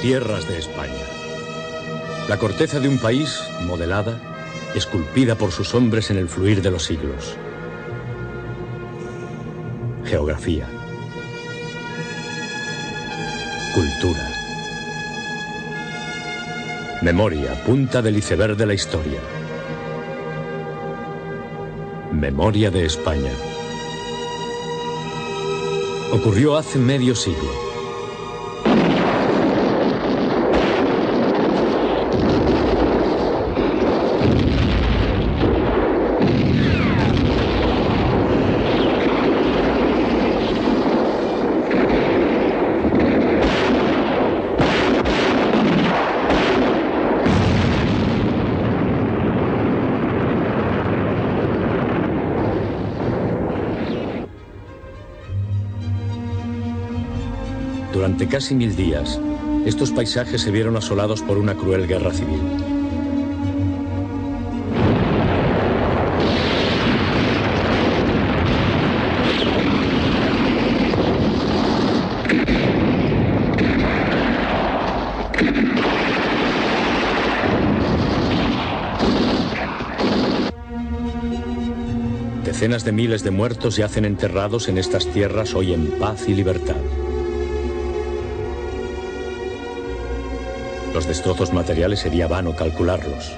Tierras de España. La corteza de un país modelada, esculpida por sus hombres en el fluir de los siglos. Geografía. Cultura. Memoria, punta del iceberg de la historia. Memoria de España. Ocurrió hace medio siglo. Durante casi 1000 días, estos paisajes se vieron asolados por una cruel guerra civil. Decenas de miles de muertos yacen enterrados en estas tierras hoy en paz y libertad. Los destrozos materiales sería vano calcularlos.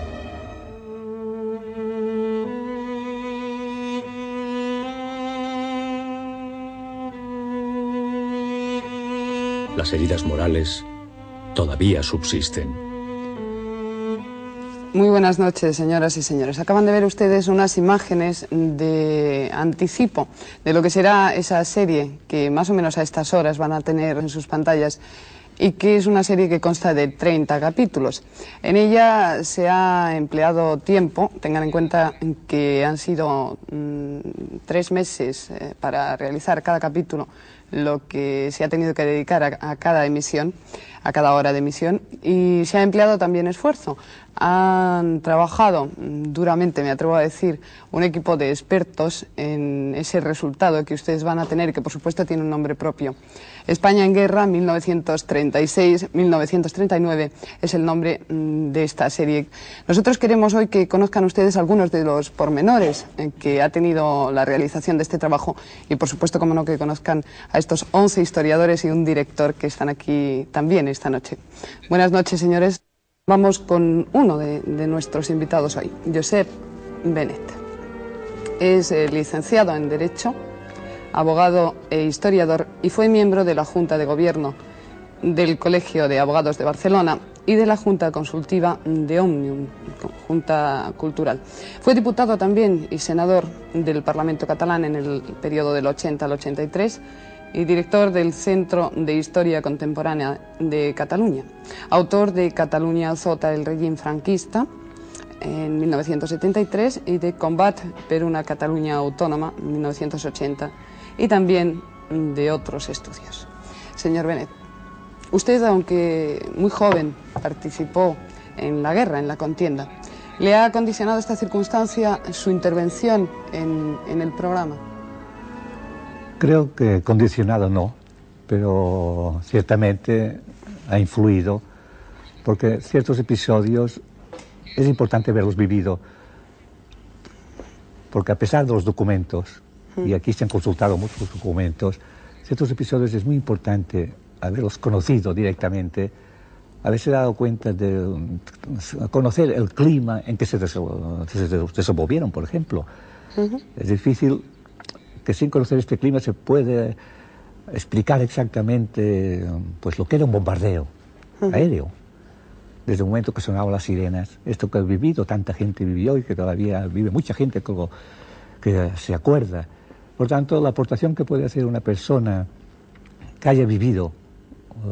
Las heridas morales todavía subsisten. Muy buenas noches, señoras y señores. Acaban de ver ustedes unas imágenes de anticipo de lo que será esa serie que más o menos a estas horas van a tener en sus pantallas, y que es una serie que consta de 30 capítulos. En ella se ha empleado tiempo, tengan en cuenta que han sido 3 meses para realizar cada capítulo, lo que se ha tenido que dedicar a cada emisión, a cada hora de emisión, y se ha empleado también esfuerzo. Han trabajado duramente, me atrevo a decir, un equipo de expertos en ese resultado que ustedes van a tener, que por supuesto tiene un nombre propio. España en guerra, 1936-1939, es el nombre de esta serie. Nosotros queremos hoy que conozcan ustedes algunos de los pormenores que ha tenido la realización de este trabajo y, por supuesto, como no, que conozcan a estos 11 historiadores y un director que están aquí también esta noche. Buenas noches, señores. Vamos con uno de nuestros invitados hoy, Josep Benet. Es licenciado en Derecho, abogado e historiador, y fue miembro de la Junta de Gobierno del Colegio de Abogados de Barcelona y de la Junta Consultiva de Òmnium, Junta Cultural. Fue diputado también y senador del Parlamento catalán en el periodo del 80 al 83 y director del Centro de Historia Contemporánea de Cataluña. Autor de Cataluña azota el régimen franquista en 1973 y de Combat per una Cataluña autónoma en 1980, y también de otros estudios. Señor Benet, usted, aunque muy joven, participó en la guerra, en la contienda. ¿Le ha condicionado esta circunstancia su intervención en el programa? Creo que condicionado no, pero ciertamente ha influido, porque ciertos episodios es importante verlos vivido, porque a pesar de los documentos, y aquí se han consultado muchos documentos, ciertos episodios es muy importante haberlos conocido directamente, haberse dado cuenta de conocer el clima en que se desenvolvieron, por ejemplo. Es difícil que sin conocer este clima se puede explicar exactamente pues lo que era un bombardeo aéreo. Desde el momento que sonaban las sirenas, esto que ha vivido, tanta gente vivió y que todavía vive mucha gente que se acuerda. Por tanto, la aportación que puede hacer una persona que haya vivido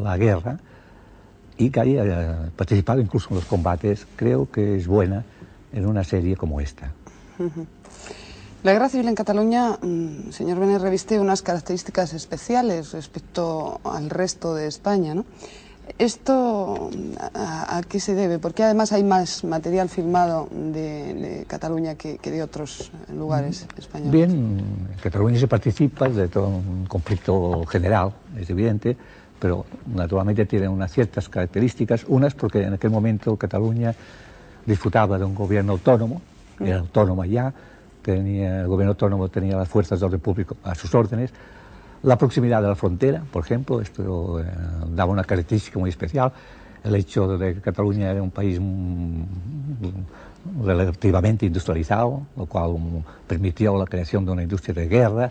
la guerra y que haya participado incluso en los combates, creo que es buena en una serie como esta. La guerra civil en Cataluña, señor Benet, reviste unas características especiales respecto al resto de España, ¿no? ¿Esto a qué se debe? Porque además hay más material filmado de Cataluña que de otros lugares españoles. Bien, en Cataluña se participa de todo un conflicto general, es evidente, pero naturalmente tiene unas ciertas características, unas porque en aquel momento Cataluña disfrutaba de un gobierno autónomo, era autónoma ya, el gobierno autónomo tenía las fuerzas del orden público a sus órdenes, la proximidad de la frontera, por ejemplo, esto daba una característica muy especial, el hecho de que Cataluña era un país relativamente industrializado, lo cual permitió la creación de una industria de guerra,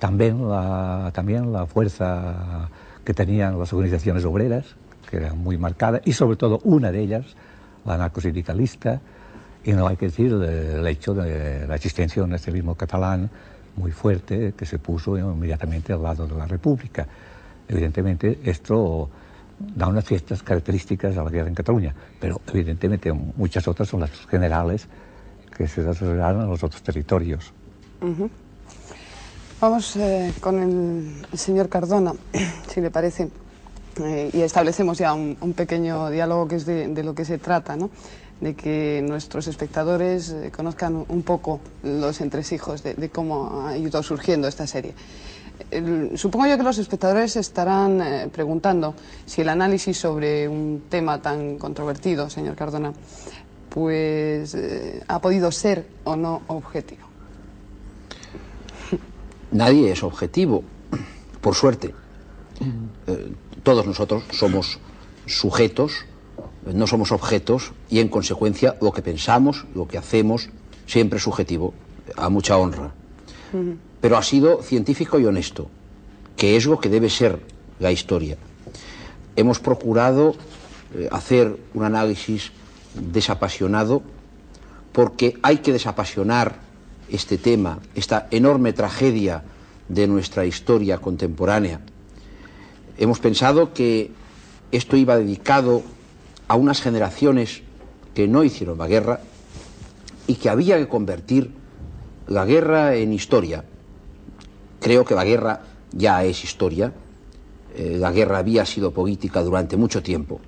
también la fuerza que tenían las organizaciones obreras, que era muy marcada, y sobre todo una de ellas, la anarcosindicalista, y no hay que decir el hecho de la existencia de un nacionalismo catalán muy fuerte que se puso inmediatamente al lado de la República. Evidentemente esto da unas ciertas características a la guerra en Cataluña, pero evidentemente muchas otras son las generales que se desarrollaron en los otros territorios. Vamos con el señor Cardona, si le parece, y establecemos ya un pequeño diálogo que es de lo que se trata, ¿no? De que nuestros espectadores conozcan un poco los entresijos de cómo ha ido surgiendo esta serie. Supongo yo que los espectadores estarán preguntando si el análisis sobre un tema tan controvertido, señor Cardona, pues ha podido ser o no objetivo. Nadie es objetivo, por suerte. Todos nosotros somos sujetos, no somos objetos, y en consecuencia lo que pensamos, lo que hacemos, siempre es subjetivo, a mucha honra. Pero ha sido científico y honesto, que es lo que debe ser la historia. Hemos procurado hacer un análisis desapasionado, porque hay que desapasionar este tema, esta enorme tragedia de nuestra historia contemporánea. Hemos pensado que esto iba dedicado a unas generaciones que no hicieron la guerra y que había que convertir la guerra en historia. Creo que la guerra ya es historia. La guerra había sido política durante mucho tiempo.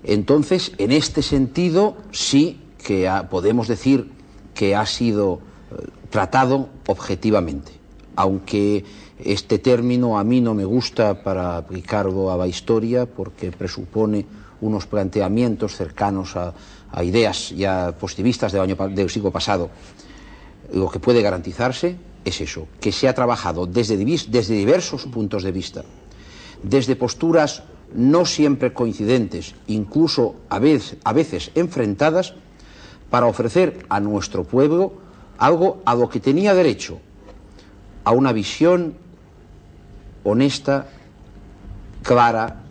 Entonces, en este sentido, sí que podemos decir que ha sido tratado objetivamente, aunque este término a mí no me gusta para aplicarlo a la historia, porque presupone unos planteamientos cercanos a ideas ya positivistas del siglo pasado. Lo que puede garantizarse es eso, que se ha trabajado desde diversos puntos de vista, desde posturas no siempre coincidentes, incluso a veces enfrentadas, para ofrecer a nuestro pueblo algo a lo que tenía derecho, a una visión honesta, clara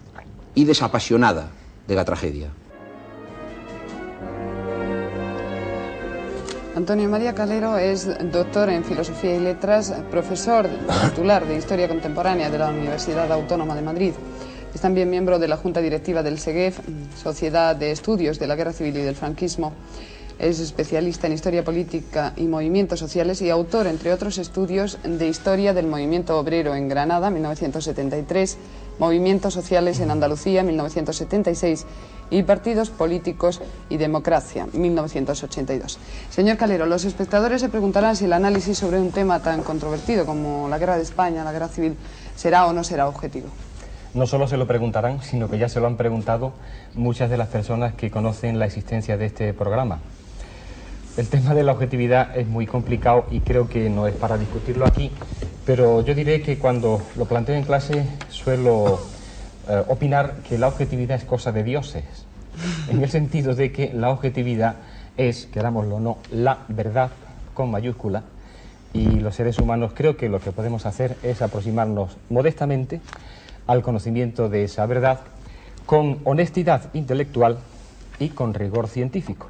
y desapasionada de la tragedia. Antonio María Calero es doctor en Filosofía y Letras, profesor titular de Historia Contemporánea de la Universidad Autónoma de Madrid. Es también miembro de la Junta Directiva del SEGEF, Sociedad de Estudios de la Guerra Civil y del Franquismo. Es especialista en Historia Política y Movimientos Sociales y autor, entre otros estudios, de Historia del Movimiento Obrero en Granada, 1973, Movimientos Sociales en Andalucía, 1976, y Partidos Políticos y Democracia, 1982. Señor Calero, los espectadores se preguntarán si el análisis sobre un tema tan controvertido como la guerra de España, la guerra civil, será o no será objetivo. No solo se lo preguntarán, sino que ya se lo han preguntado muchas de las personas que conocen la existencia de este programa. El tema de la objetividad es muy complicado y creo que no es para discutirlo aquí, pero yo diré que cuando lo planteo en clase suelo opinar que la objetividad es cosa de dioses, en el sentido de que la objetividad es, querámoslo o no, la verdad con mayúscula, y los seres humanos creo que lo que podemos hacer es aproximarnos modestamente al conocimiento de esa verdad con honestidad intelectual y con rigor científico.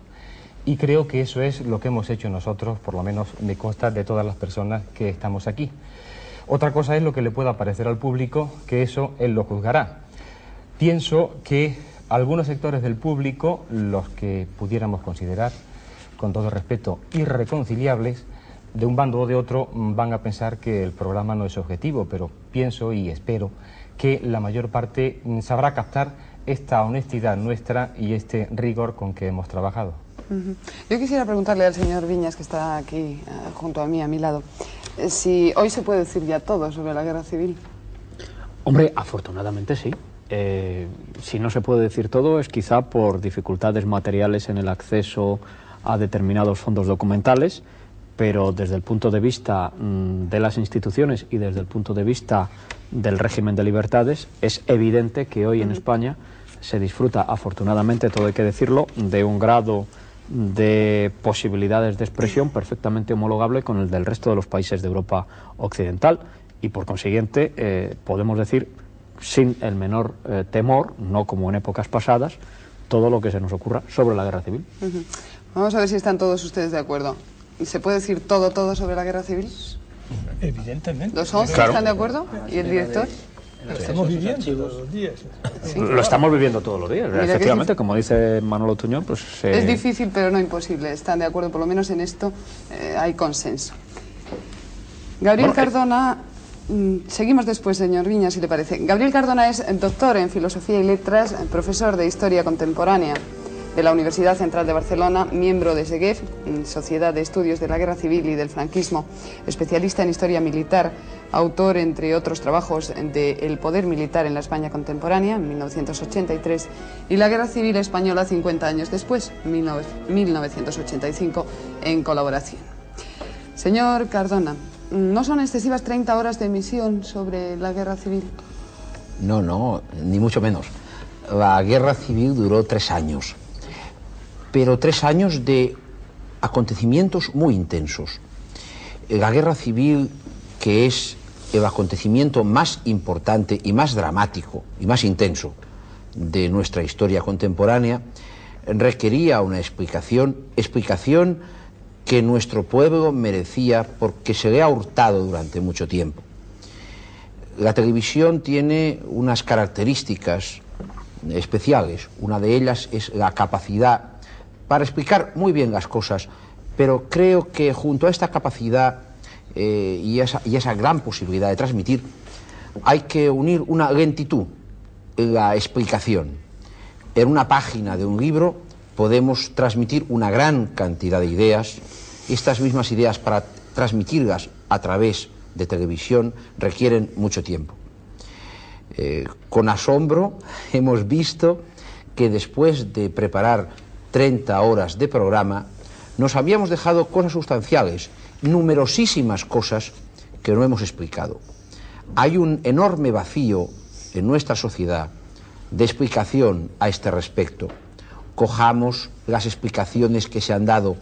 Y creo que eso es lo que hemos hecho nosotros, por lo menos me consta de todas las personas que estamos aquí. Otra cosa es lo que le pueda parecer al público, que eso él lo juzgará. Pienso que algunos sectores del público, los que pudiéramos considerar, con todo respeto, irreconciliables, de un bando o de otro, van a pensar que el programa no es objetivo, pero pienso y espero que la mayor parte sabrá captar esta honestidad nuestra y este rigor con que hemos trabajado. Yo quisiera preguntarle al señor Viñas, que está aquí junto a mí, a mi lado, si hoy se puede decir ya todo sobre la guerra civil. Hombre, afortunadamente sí. Si no se puede decir todo es quizá por dificultades materiales en el acceso a determinados fondos documentales, pero desde el punto de vista de las instituciones y desde el punto de vista del régimen de libertades es evidente que hoy en España se disfruta, afortunadamente, todo hay que decirlo, de un grado de posibilidades de expresión perfectamente homologable con el del resto de los países de Europa occidental y por consiguiente podemos decir sin el menor temor, no como en épocas pasadas, todo lo que se nos ocurra sobre la guerra civil. Vamos a ver si están todos ustedes de acuerdo. ¿Se puede decir todo sobre la guerra civil? Evidentemente. ¿Los 11 Claro. están de acuerdo? ¿Y el director? Lo estamos viviendo todos los días. Sí. Lo estamos viviendo todos los días. Mira que Efectivamente, como dice Manolo Tuñón, pues Es difícil, pero no imposible. Están de acuerdo, por lo menos en esto hay consenso. Gabriel Cardona, seguimos después, señor Viñas, si le parece. Gabriel Cardona es doctor en Filosofía y Letras, profesor de Historia Contemporánea de la Universidad Central de Barcelona, miembro de SEGEF, Sociedad de Estudios de la Guerra Civil y del Franquismo, especialista en Historia Militar, autor, entre otros trabajos, de El poder militar en la España contemporánea, en 1983, y la Guerra Civil Española 50 años después, 1985, en colaboración. Señor Cardona, ¿no son excesivas 30 horas de emisión sobre la Guerra Civil? No, no, ni mucho menos. La Guerra Civil duró 3 años, pero 3 años de acontecimientos muy intensos. La Guerra Civil, que es el acontecimiento más importante y más dramático y más intenso de nuestra historia contemporánea, requería una explicación que nuestro pueblo merecía porque se le ha hurtado durante mucho tiempo. La televisión tiene unas características especiales. Una de ellas es la capacidad para explicar muy bien las cosas, pero creo que junto a esta capacidad y esa gran posibilidad de transmitir, hay que unir una lentitud en la explicación. En una página de un libro podemos transmitir una gran cantidad de ideas. Estas mismas ideas, para transmitirlas a través de televisión, requieren mucho tiempo. Con asombro hemos visto que después de preparar 30 horas de programa, nos habíamos dejado cosas sustanciales, numerosísimas cosas que no hemos explicado. Hay un enorme vacío en nuestra sociedad de explicación a este respecto. Cojamos las explicaciones que se han dado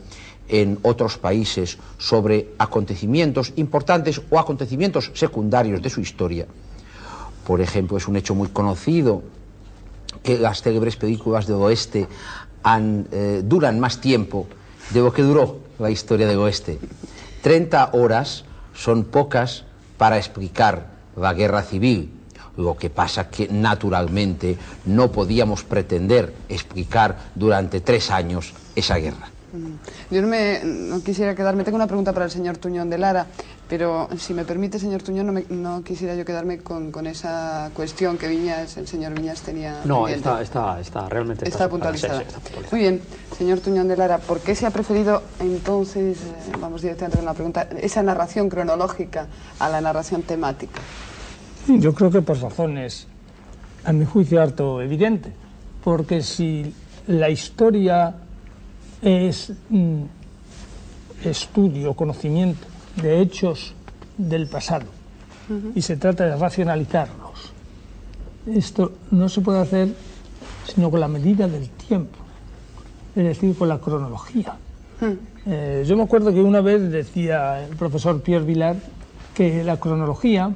en otros países sobre acontecimientos importantes o acontecimientos secundarios de su historia. Por ejemplo, es un hecho muy conocido que las célebres películas del oeste duran más tiempo de lo que duró la historia del oeste. 30 horas son pocas para explicar la guerra civil. Lo que pasa que naturalmente no podíamos pretender explicar durante 3 años esa guerra. Yo no quisiera quedarme, tengo una pregunta para el señor Tuñón de Lara, pero si me permite, señor Tuñón, no quisiera yo quedarme con esa cuestión que el señor Viñas tenía No, pendiente. realmente Está puntualizada. Sí, está puntualizada. Muy bien, señor Tuñón de Lara, ¿por qué se ha preferido entonces, vamos directamente con la pregunta, esa narración cronológica a la narración temática? Yo creo que por razones, a mi juicio, harto evidente. Porque si la historia es estudio, conocimiento de hechos del pasado, y se trata de racionalizarlos, esto no se puede hacer sino con la medida del tiempo, es decir, con la cronología. Yo me acuerdo que una vez decía el profesor Pierre Vilar que la cronología,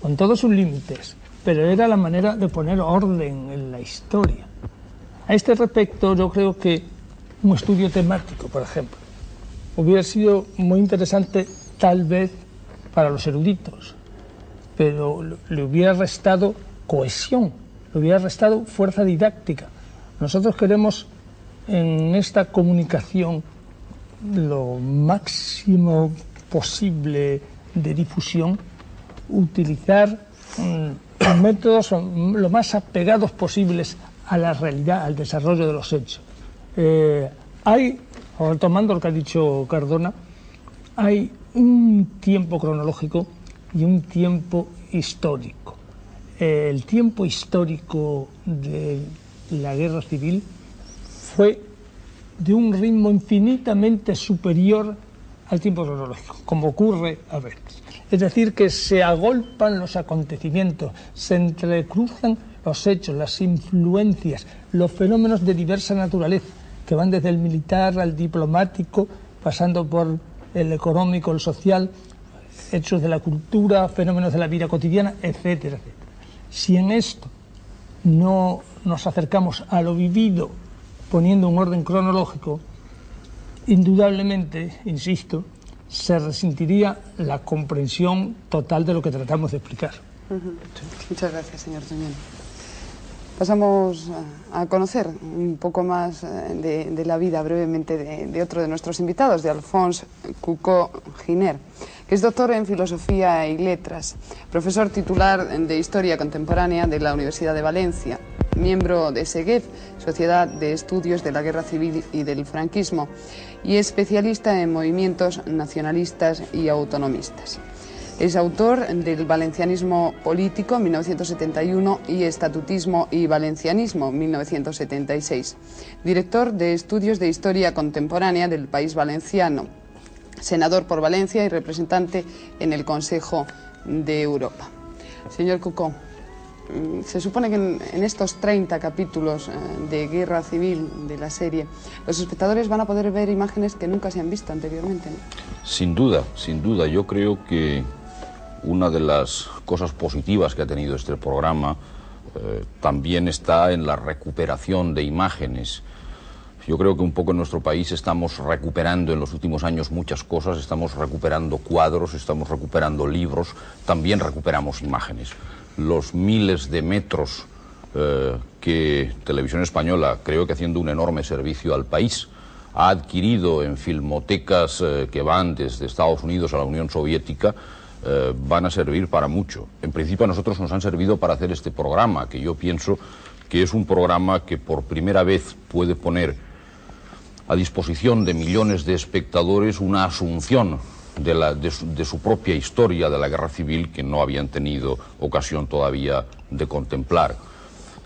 con todos sus límites, pero era la manera de poner orden en la historia. A este respecto, yo creo que un estudio temático, por ejemplo, hubiera sido muy interesante tal vez para los eruditos, pero le hubiera restado cohesión, le hubiera restado fuerza didáctica. Nosotros queremos en esta comunicación lo máximo posible de difusión, utilizar métodos lo más apegados posibles a la realidad, al desarrollo de los hechos. Retomando lo que ha dicho Cardona, hay un tiempo cronológico y un tiempo histórico. el tiempo histórico de la guerra civil fue de un ritmo infinitamente superior al tiempo cronológico, como ocurre a veces. Es decir, que se agolpan los acontecimientos, se entrecruzan los hechos, las influencias, los fenómenos de diversa naturaleza, que van desde el militar al diplomático, pasando por el económico, el social, hechos de la cultura, fenómenos de la vida cotidiana, etcétera, etcétera. Si en esto no nos acercamos a lo vivido poniendo un orden cronológico, indudablemente, insisto, se resentiría la comprensión total de lo que tratamos de explicar. Muchas gracias, señor Toñón. Pasamos a conocer un poco más de la vida brevemente de otro de nuestros invitados, de Alphonse Cucó-Giner, que es doctor en Filosofía y Letras, profesor titular de Historia Contemporánea de la Universidad de Valencia, miembro de SEGEF, Sociedad de Estudios de la Guerra Civil y del Franquismo, y especialista en movimientos nacionalistas y autonomistas. Es autor del Valencianismo político, 1971, y Estatutismo y Valencianismo, 1976. Director de Estudios de Historia Contemporánea del País Valenciano. Senador por Valencia y representante en el Consejo de Europa. Señor Cucó, se supone que en estos 30 capítulos de Guerra Civil de la serie, los espectadores van a poder ver imágenes que nunca se han visto anteriormente, ¿no? Sin duda, sin duda. Yo creo que una de las cosas positivas que ha tenido este programa también está en la recuperación de imágenes. Yo creo que un poco en nuestro país estamos recuperando en los últimos años muchas cosas, estamos recuperando cuadros, estamos recuperando libros, también recuperamos imágenes. Los miles de metros que Televisión Española, creo que haciendo un enorme servicio al país, ha adquirido en filmotecas que van desde Estados Unidos a la Unión Soviética, van a servir para mucho. En principio a nosotros nos han servido para hacer este programa, que yo pienso que es un programa que por primera vez puede poner a disposición de millones de espectadores una asunción de su propia historia de la guerra civil que no habían tenido ocasión todavía de contemplar.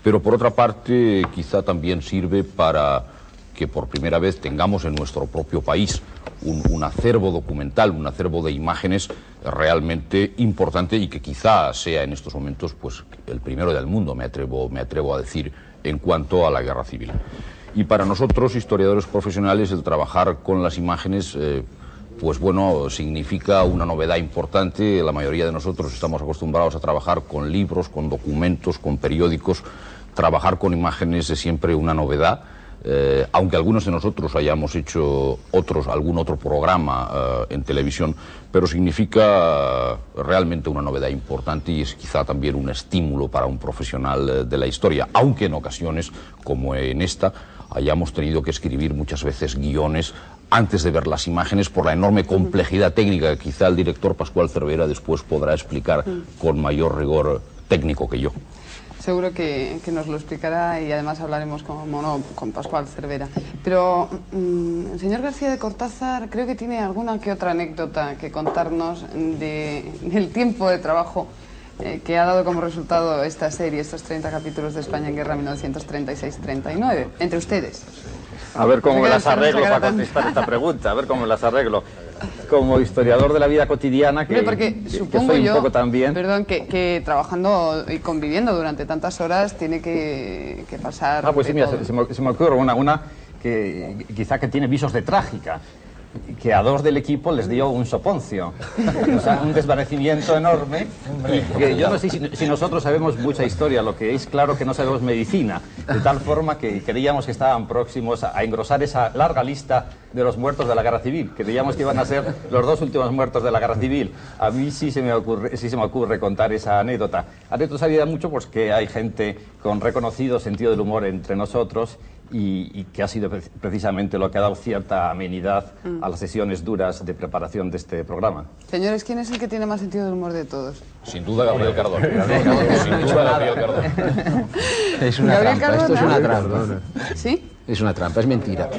Pero por otra parte quizá también sirve para que por primera vez tengamos en nuestro propio país un acervo documental, un acervo de imágenes realmente importante y que quizá sea en estos momentos pues el primero del mundo, me atrevo a decir, en cuanto a la guerra civil. Y para nosotros, historiadores profesionales, el trabajar con las imágenes pues bueno, significa una novedad importante. La mayoría de nosotros estamos acostumbrados a trabajar con libros, con documentos, con periódicos. Trabajar con imágenes es siempre una novedad. Aunque algunos de nosotros hayamos hecho algún otro programa en televisión, pero significa realmente una novedad importante y es quizá también un estímulo para un profesional de la historia, aunque en ocasiones, como en esta, hayamos tenido que escribir muchas veces guiones antes de ver las imágenes por la enorme complejidad técnica que quizá el director Pascual Cervera después podrá explicar con mayor rigor técnico que yo. Seguro que nos lo explicará y además hablaremos con Pascual Cervera. Pero el señor García de Cortázar creo que tiene alguna que otra anécdota que contarnos del tiempo de trabajo que ha dado como resultado esta serie, estos 30 capítulos de España en Guerra 1936-39, entre ustedes. A ver cómo me las arreglo para contestar esta pregunta, a ver cómo me las arreglo. Como historiador de la vida cotidiana, que soy un poco también... Perdón, que trabajando y conviviendo durante tantas horas tiene que pasar... Pues sí, mira, se me ocurre una que quizá que tiene visos de trágica, que a dos del equipo les dio un soponcio, o sea, un desvanecimiento enorme, y que yo no sé si nosotros sabemos mucha historia, lo que es claro que no sabemos medicina, de tal forma que creíamos que estaban próximos a engrosar esa larga lista de los muertos de la guerra civil, creíamos que iban a ser los dos últimos muertos de la guerra civil. A mí sí se me ocurre contar esa anécdota. Anécdota sabida mucho pues que hay gente con reconocido sentido del humor entre nosotros, y que ha sido precisamente lo que ha dado cierta amenidad a las sesiones duras de preparación de este programa. Señores, ¿quién es el que tiene más sentido del humor de todos? Sin duda Gabriel Cardón. Sin duda Gabriel Cardón. Es una trampa, esto es una trampa. ¿Sí? Es una trampa, es mentira.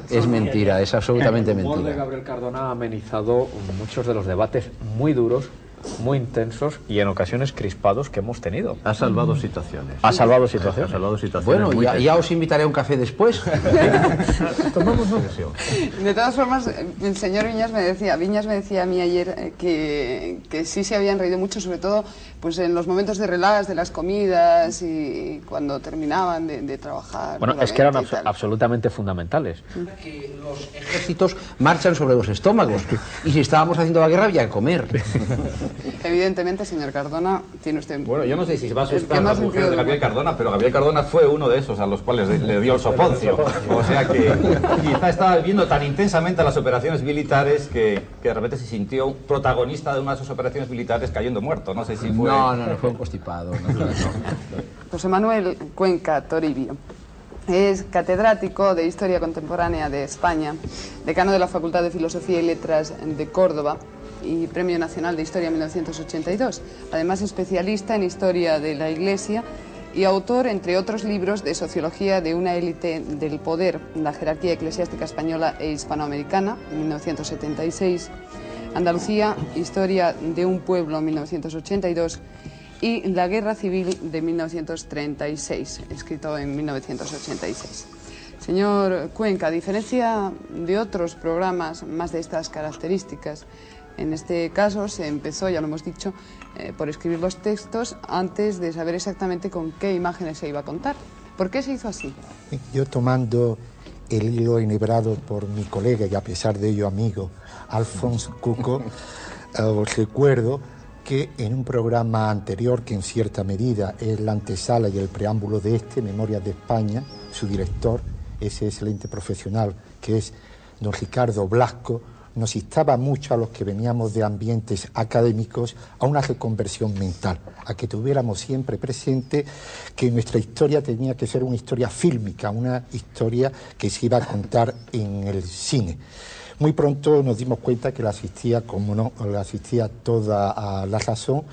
Es mentira, es absolutamente mentira. El humor de Gabriel Cardón ha amenizado muchos de los debates muy duros muy intensos y en ocasiones crispados que hemos tenido. Ha salvado situaciones. Ha salvado situaciones. Ha salvado situaciones. Bueno, ya os invitaré a un café después. Tomamos una sesión. De todas formas, el señor Viñas me decía a mí ayer que sí se habían reído mucho, sobre todo pues en los momentos de relax, de las comidas y cuando terminaban de trabajar. Bueno, es que eran absolutamente fundamentales. Que los ejércitos marchan sobre los estómagos y si estábamos haciendo la guerra había que comer. Evidentemente, señor Cardona, tiene usted... Bueno, yo no sé si va a el que asustar a más las mujeres de sentido Gabriel Cardona, pero Gabriel Cardona fue uno de esos a los cuales le dio el soponcio. O sea que quizá estaba viviendo tan intensamente las operaciones militares que de repente se sintió protagonista de una de sus operaciones militares cayendo muerto. No sé si fue... No, fue un constipado. José Manuel Cuenca Toribio es catedrático de Historia Contemporánea de España, decano de la Facultad de Filosofía y Letras de Córdoba y Premio Nacional de Historia 1982. Además, especialista en Historia de la Iglesia y autor, entre otros libros, de Sociología de una élite del poder, la jerarquía eclesiástica española e hispanoamericana, en 1976, Andalucía, Historia de un pueblo, 1982, y La Guerra Civil de 1936, escrito en 1986. Señor Cuenca, a diferencia de otros programas más de estas características, en este caso se empezó, ya lo hemos dicho, por escribir los textos antes de saber exactamente con qué imágenes se iba a contar. ¿Por qué se hizo así? Yo, tomando el hilo enhebrado por mi colega y a pesar de ello amigo, Alfonso Cuco, os recuerdo que en un programa anterior, que en cierta medida es la antesala y el preámbulo de este, Memorias de España, su director, ese excelente profesional que es don Ricardo Blasco, nos instaba mucho a los que veníamos de ambientes académicos a una reconversión mental, a que tuviéramos siempre presente que nuestra historia tenía que ser una historia fílmica, una historia que se iba a contar en el cine. Muy pronto nos dimos cuenta que la asistía, como no, la asistía toda la razón,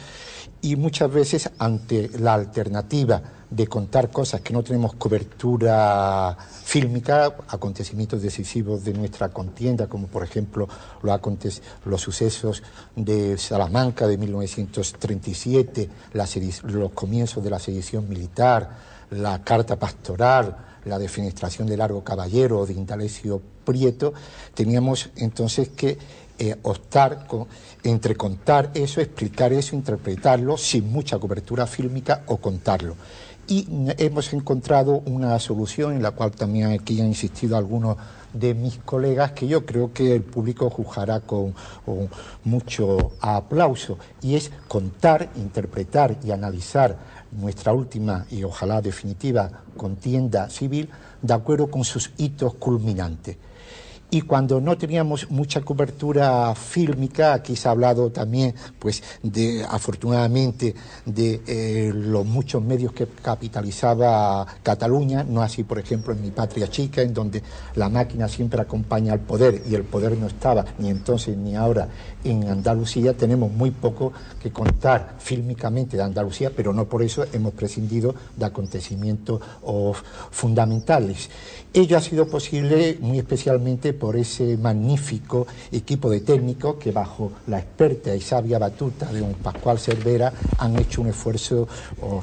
y muchas veces ante la alternativa de contar cosas que no tenemos cobertura fílmica, acontecimientos decisivos de nuestra contienda, como por ejemplo los sucesos de Salamanca de 1937, los comienzos de la sedición militar, la carta pastoral, la defenestración de Largo Caballero o de Indalecio Prieto, teníamos entonces que optar entre contar eso, explicar eso, interpretarlo sin mucha cobertura fílmica o contarlo. Y hemos encontrado una solución en la cual también aquí han insistido algunos de mis colegas, que yo creo que el público juzgará con mucho aplauso, y es contar, interpretar y analizar nuestra última y ojalá definitiva contienda civil de acuerdo con sus hitos culminantes. Y cuando no teníamos mucha cobertura fílmica, aquí se ha hablado también, pues, afortunadamente, de los muchos medios que capitalizaba Cataluña, no así, por ejemplo, en mi patria chica, en donde la máquina siempre acompaña al poder y el poder no estaba ni entonces ni ahora en Andalucía. Tenemos muy poco que contar fílmicamente de Andalucía, pero no por eso hemos prescindido de acontecimientos fundamentales. Ello ha sido posible muy especialmente por ese magnífico equipo de técnicos que, bajo la experta y sabia batuta de don Pascual Cervera, han hecho un esfuerzo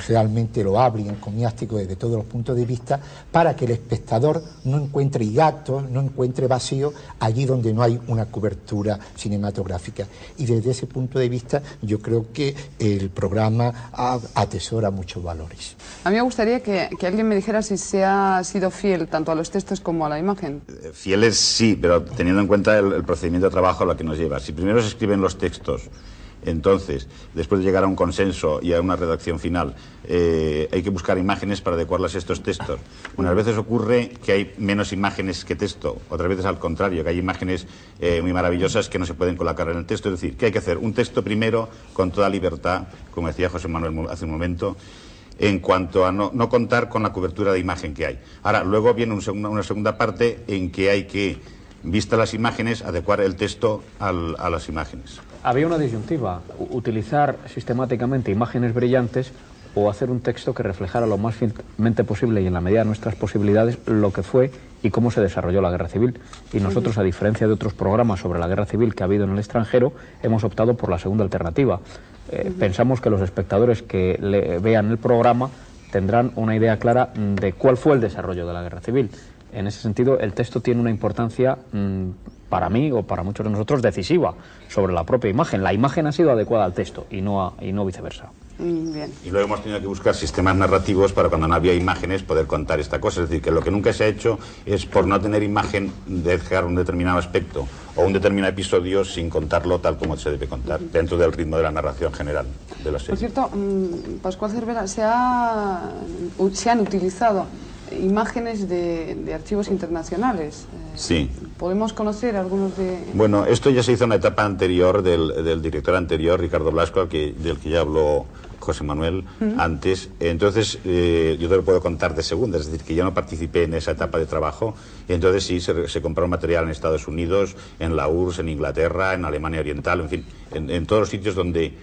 realmente loable y encomiástico desde todos los puntos de vista para que el espectador no encuentre hiatos, no encuentre vacío allí donde no hay una cobertura cinematográfica. Y desde ese punto de vista yo creo que el programa atesora muchos valores. A mí me gustaría que alguien me dijera si se ha sido fiel tanto a los textos como a la imagen. Fieles sí, pero teniendo en cuenta el procedimiento de trabajo a lo que nos lleva. Si primero se escriben los textos, entonces, después de llegar a un consenso y a una redacción final, hay que buscar imágenes para adecuarlas a estos textos. Unas veces ocurre que hay menos imágenes que texto, otras veces al contrario, que hay imágenes muy maravillosas que no se pueden colocar en el texto. Es decir, que hay que hacer un texto primero con toda libertad, como decía José Manuel hace un momento, en cuanto a no contar con la cobertura de imagen que hay. Ahora, luego viene una segunda parte en que hay que, vistas las imágenes, adecuar el texto a las imágenes. Había una disyuntiva, utilizar sistemáticamente imágenes brillantes o hacer un texto que reflejara lo más fielmente posible y en la medida de nuestras posibilidades lo que fue y cómo se desarrolló la guerra civil. Y nosotros, a diferencia de otros programas sobre la guerra civil que ha habido en el extranjero, hemos optado por la segunda alternativa. Pensamos que los espectadores que vean el programa tendrán una idea clara de cuál fue el desarrollo de la guerra civil. En ese sentido, el texto tiene una importancia, para mí o para muchos de nosotros, decisiva sobre la propia imagen. La imagen ha sido adecuada al texto y no viceversa. Bien. Y luego hemos tenido que buscar sistemas narrativos para cuando no había imágenes poder contar esta cosa. Es decir, que lo que nunca se ha hecho es, por no tener imagen, dejar un determinado aspecto o un determinado episodio sin contarlo tal como se debe contar, dentro del ritmo de la narración general de la serie. Por cierto, Pascual Cervera, se han utilizado imágenes de archivos internacionales. Sí. ¿Podemos conocer algunos de...? Bueno, esto ya se hizo en la etapa anterior del director anterior, Ricardo Blasco, del que ya habló José Manuel antes. Entonces, yo te lo puedo contar de segunda, es decir, que yo no participé en esa etapa de trabajo. Y entonces sí, se compró material en Estados Unidos, en la URSS, en Inglaterra, en Alemania Oriental, en fin, en todos los sitios donde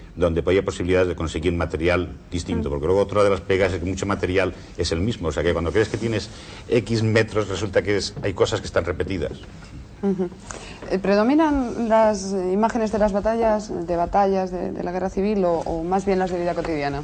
había posibilidades de conseguir material distinto. Porque luego otra de las pegas es que mucho material es el mismo. O sea, que cuando crees que tienes X metros, resulta que hay cosas que están repetidas. ¿Predominan las imágenes de las batallas, de la guerra civil o más bien las de vida cotidiana?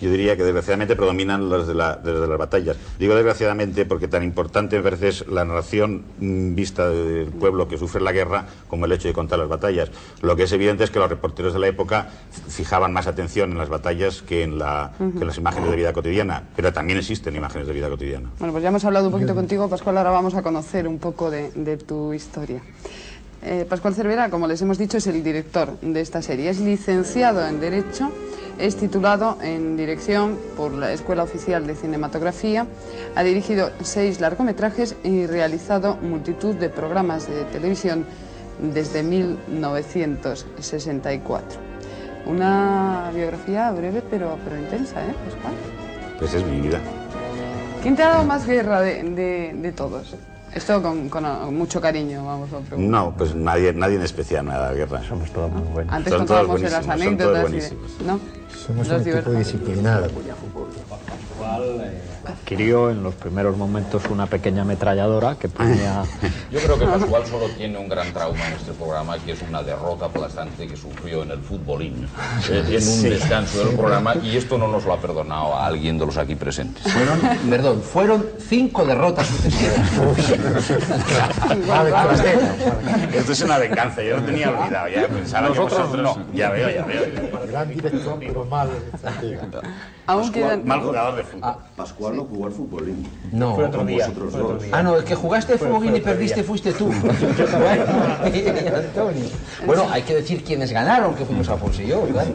Yo diría que desgraciadamente predominan las de las batallas. Digo desgraciadamente porque tan importante me parece es la narración vista del pueblo que sufre la guerra como el hecho de contar las batallas. Lo que es evidente es que los reporteros de la época fijaban más atención en las batallas que en las imágenes de vida cotidiana, pero también existen imágenes de vida cotidiana. Bueno, pues ya hemos hablado un poquito contigo, Pascual, ahora vamos a conocer un poco de tu historia. Pascual Cervera, como les hemos dicho, es el director de esta serie. Es licenciado en Derecho, es titulado en Dirección por la Escuela Oficial de Cinematografía, ha dirigido 6 largometrajes y realizado multitud de programas de televisión desde 1964. Una biografía breve pero intensa, Pascual? Pues es mi vida. ¿Quién te ha dado más guerra de todos? Esto con mucho cariño, vamos a preguntar. No, pues nadie en especial me ha dado guerra. Somos todos muy buenos. Antes contábamos de las anécdotas. ¿No? Somos un tipo disciplinado. Adquirió en los primeros momentos una pequeña ametralladora que ponía... Yo creo que Pascual solo tiene un gran trauma en este programa, que es una derrota aplastante que sufrió en el futbolín, en un descanso del programa, y esto no nos lo ha perdonado a alguien de los aquí presentes. Fueron 5 derrotas sucesivas. Esto es una venganza, yo no tenía olvidado, ya pensaba Nosotros que no. Ya veo. Gran director, pero mal. Mal jugador de fútbol. Pascual no jugó al futbolín. No, fue otro día. no, el que jugaste fútbol y perdiste fuiste tú. Bueno, hay que decir quiénes ganaron, que fuimos Alfonso y yo, ¿verdad?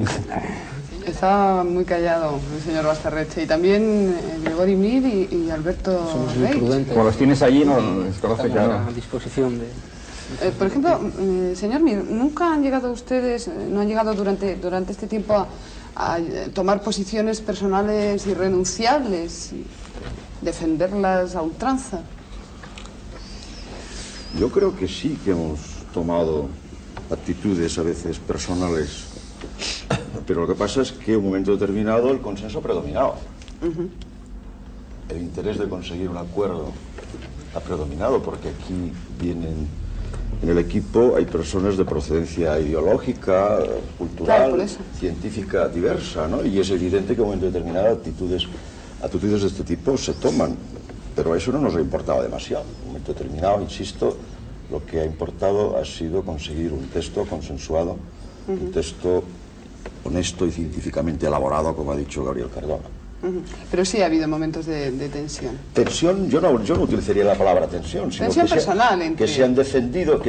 Estaba muy callado el señor Bastarreche y también Gregory Mir y Alberto Reich. Como los tienes allí, no los conoce ya. A disposición de... Por ejemplo, señor Mir, ¿nunca han llegado ustedes, no han llegado durante este tiempo a tomar posiciones personales irrenunciables y defenderlas a ultranza? Yo creo que sí que hemos tomado actitudes a veces personales, pero lo que pasa es que en un momento determinado el consenso predominaba. El interés de conseguir un acuerdo ha predominado, porque aquí vienen... En el equipo hay personas de procedencia ideológica, cultural, claro, científica diversa, ¿no? Y es evidente que en un momento determinado actitudes de este tipo se toman, pero eso no nos ha importado demasiado. En un momento determinado, insisto, lo que ha importado ha sido conseguir un texto consensuado, un texto honesto y científicamente elaborado, como ha dicho Gabriel Cardona. Pero sí ha habido momentos de tensión. Tensión, yo no utilizaría la palabra tensión, sino tensión personal, que se han defendido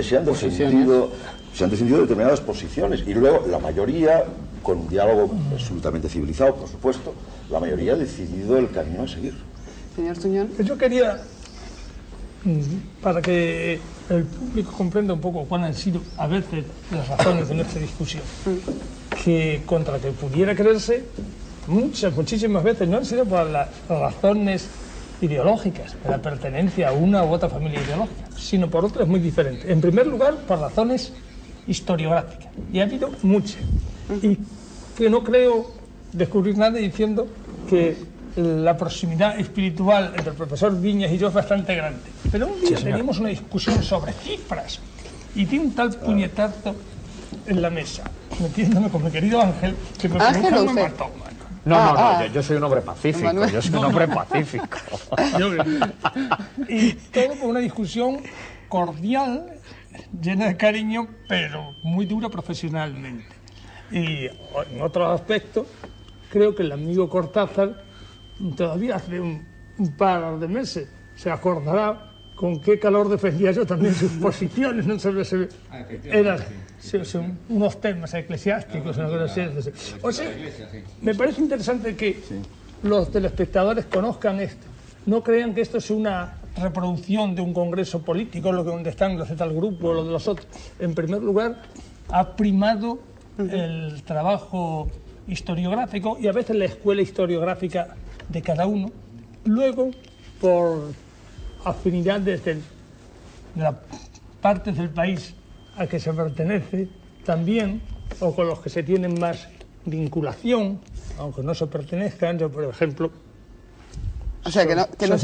determinadas posiciones, y luego la mayoría, con un diálogo absolutamente civilizado, por supuesto, la mayoría ha decidido el camino a seguir. Señor Tuñón. Yo quería, para que el público comprenda un poco cuáles han sido a veces las razones de nuestra discusión, que contra que pudiera creerse, muchísimas veces no han sido por las razones ideológicas, de la pertenencia a una u otra familia ideológica, sino por otras muy diferentes. En primer lugar, por razones historiográficas, y ha habido muchas. Y que no creo descubrir nada diciendo que la proximidad espiritual entre el profesor Viñas y yo es bastante grande. Pero un día teníamos una discusión sobre cifras y tiene un tal puñetazo en la mesa, metiéndome con mi querido Ángel, que me mató. No, yo soy un hombre pacífico, Manuel. Yo soy un hombre pacífico. Y todo por una discusión cordial, llena de cariño, pero muy dura profesionalmente. Y en otro aspecto, creo que el amigo Cortázar, todavía hace un par de meses, se acordará con qué calor defendía yo también sus posiciones, no sobre eran unos temas eclesiásticos, una cosa así. O sea, me parece interesante que los telespectadores conozcan esto, no crean que esto es una reproducción de un congreso político, lo que donde están los de tal grupo, los de los otros. En primer lugar, ha primado el trabajo historiográfico y a veces la escuela historiográfica de cada uno. Luego, por afinidad desde las partes del país a que se pertenece, también, o con los que se tienen más vinculación, aunque no se pertenezcan. Yo, por ejemplo, soy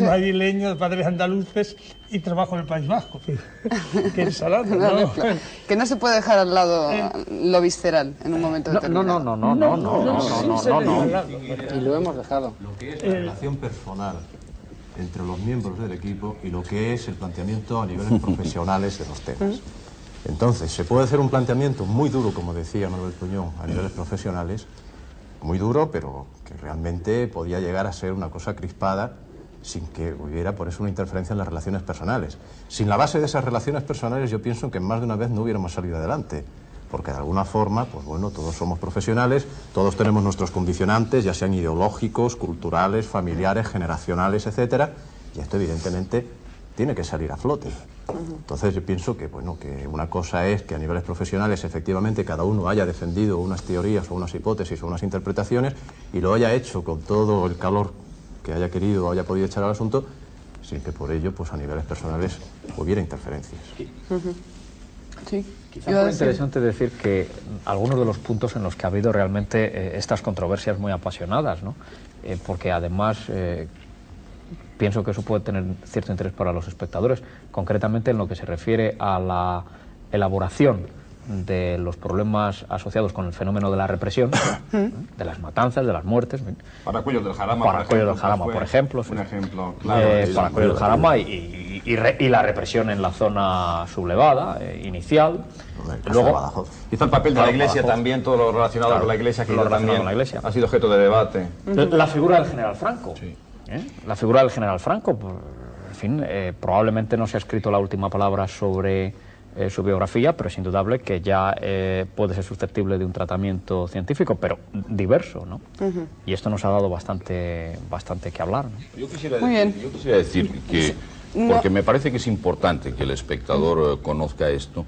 madrileño de padres andaluces y trabajo en el País Vasco. Que ensalada, ¿no? Que no se puede dejar al lado lo visceral en un momento determinado. No. Y lo hemos dejado. Lo que es la relación personal entre los miembros del equipo y lo que es el planteamiento a niveles profesionales de los temas. Entonces, se puede hacer un planteamiento muy duro, como decía Manuel Tuñón, a niveles profesionales, muy duro, pero que realmente podía llegar a ser una cosa crispada sin que hubiera por eso una interferencia en las relaciones personales. Sin la base de esas relaciones personales, yo pienso que más de una vez no hubiéramos salido adelante, porque de alguna forma, pues bueno, todos somos profesionales, todos tenemos nuestros condicionantes, ya sean ideológicos, culturales, familiares, generacionales, etcétera, y esto evidentemente tiene que salir a flote. Entonces yo pienso que, bueno, que una cosa es que a niveles profesionales efectivamente cada uno haya defendido unas teorías o unas hipótesis o unas interpretaciones y lo haya hecho con todo el calor que haya querido o haya podido echar al asunto, sin que por ello, pues a niveles personales hubiera interferencias. Sí. Quizá fue interesante decir que algunos de los puntos en los que ha habido realmente estas controversias muy apasionadas, ¿no? Porque además pienso que eso puede tener cierto interés para los espectadores, concretamente en lo que se refiere a la elaboración de los problemas asociados con el fenómeno de la represión, de las matanzas, de las muertes. Paracuellos del Jarama, Paracuellos del Jarama, por ejemplo. Un ejemplo claro. Paracuellos del Jarama y la represión en la zona sublevada, inicial. Luego, hizo el papel de la Iglesia también, todo lo relacionado con la Iglesia, que también ha sido objeto de debate. La figura del general Franco. La figura del general Franco, en fin, probablemente no se ha escrito la última palabra sobre su biografía, pero es indudable que ya puede ser susceptible de un tratamiento científico, pero diverso, ¿no? Y esto nos ha dado bastante que hablar, ¿no? Yo quisiera decir que, porque me parece que es importante que el espectador conozca esto,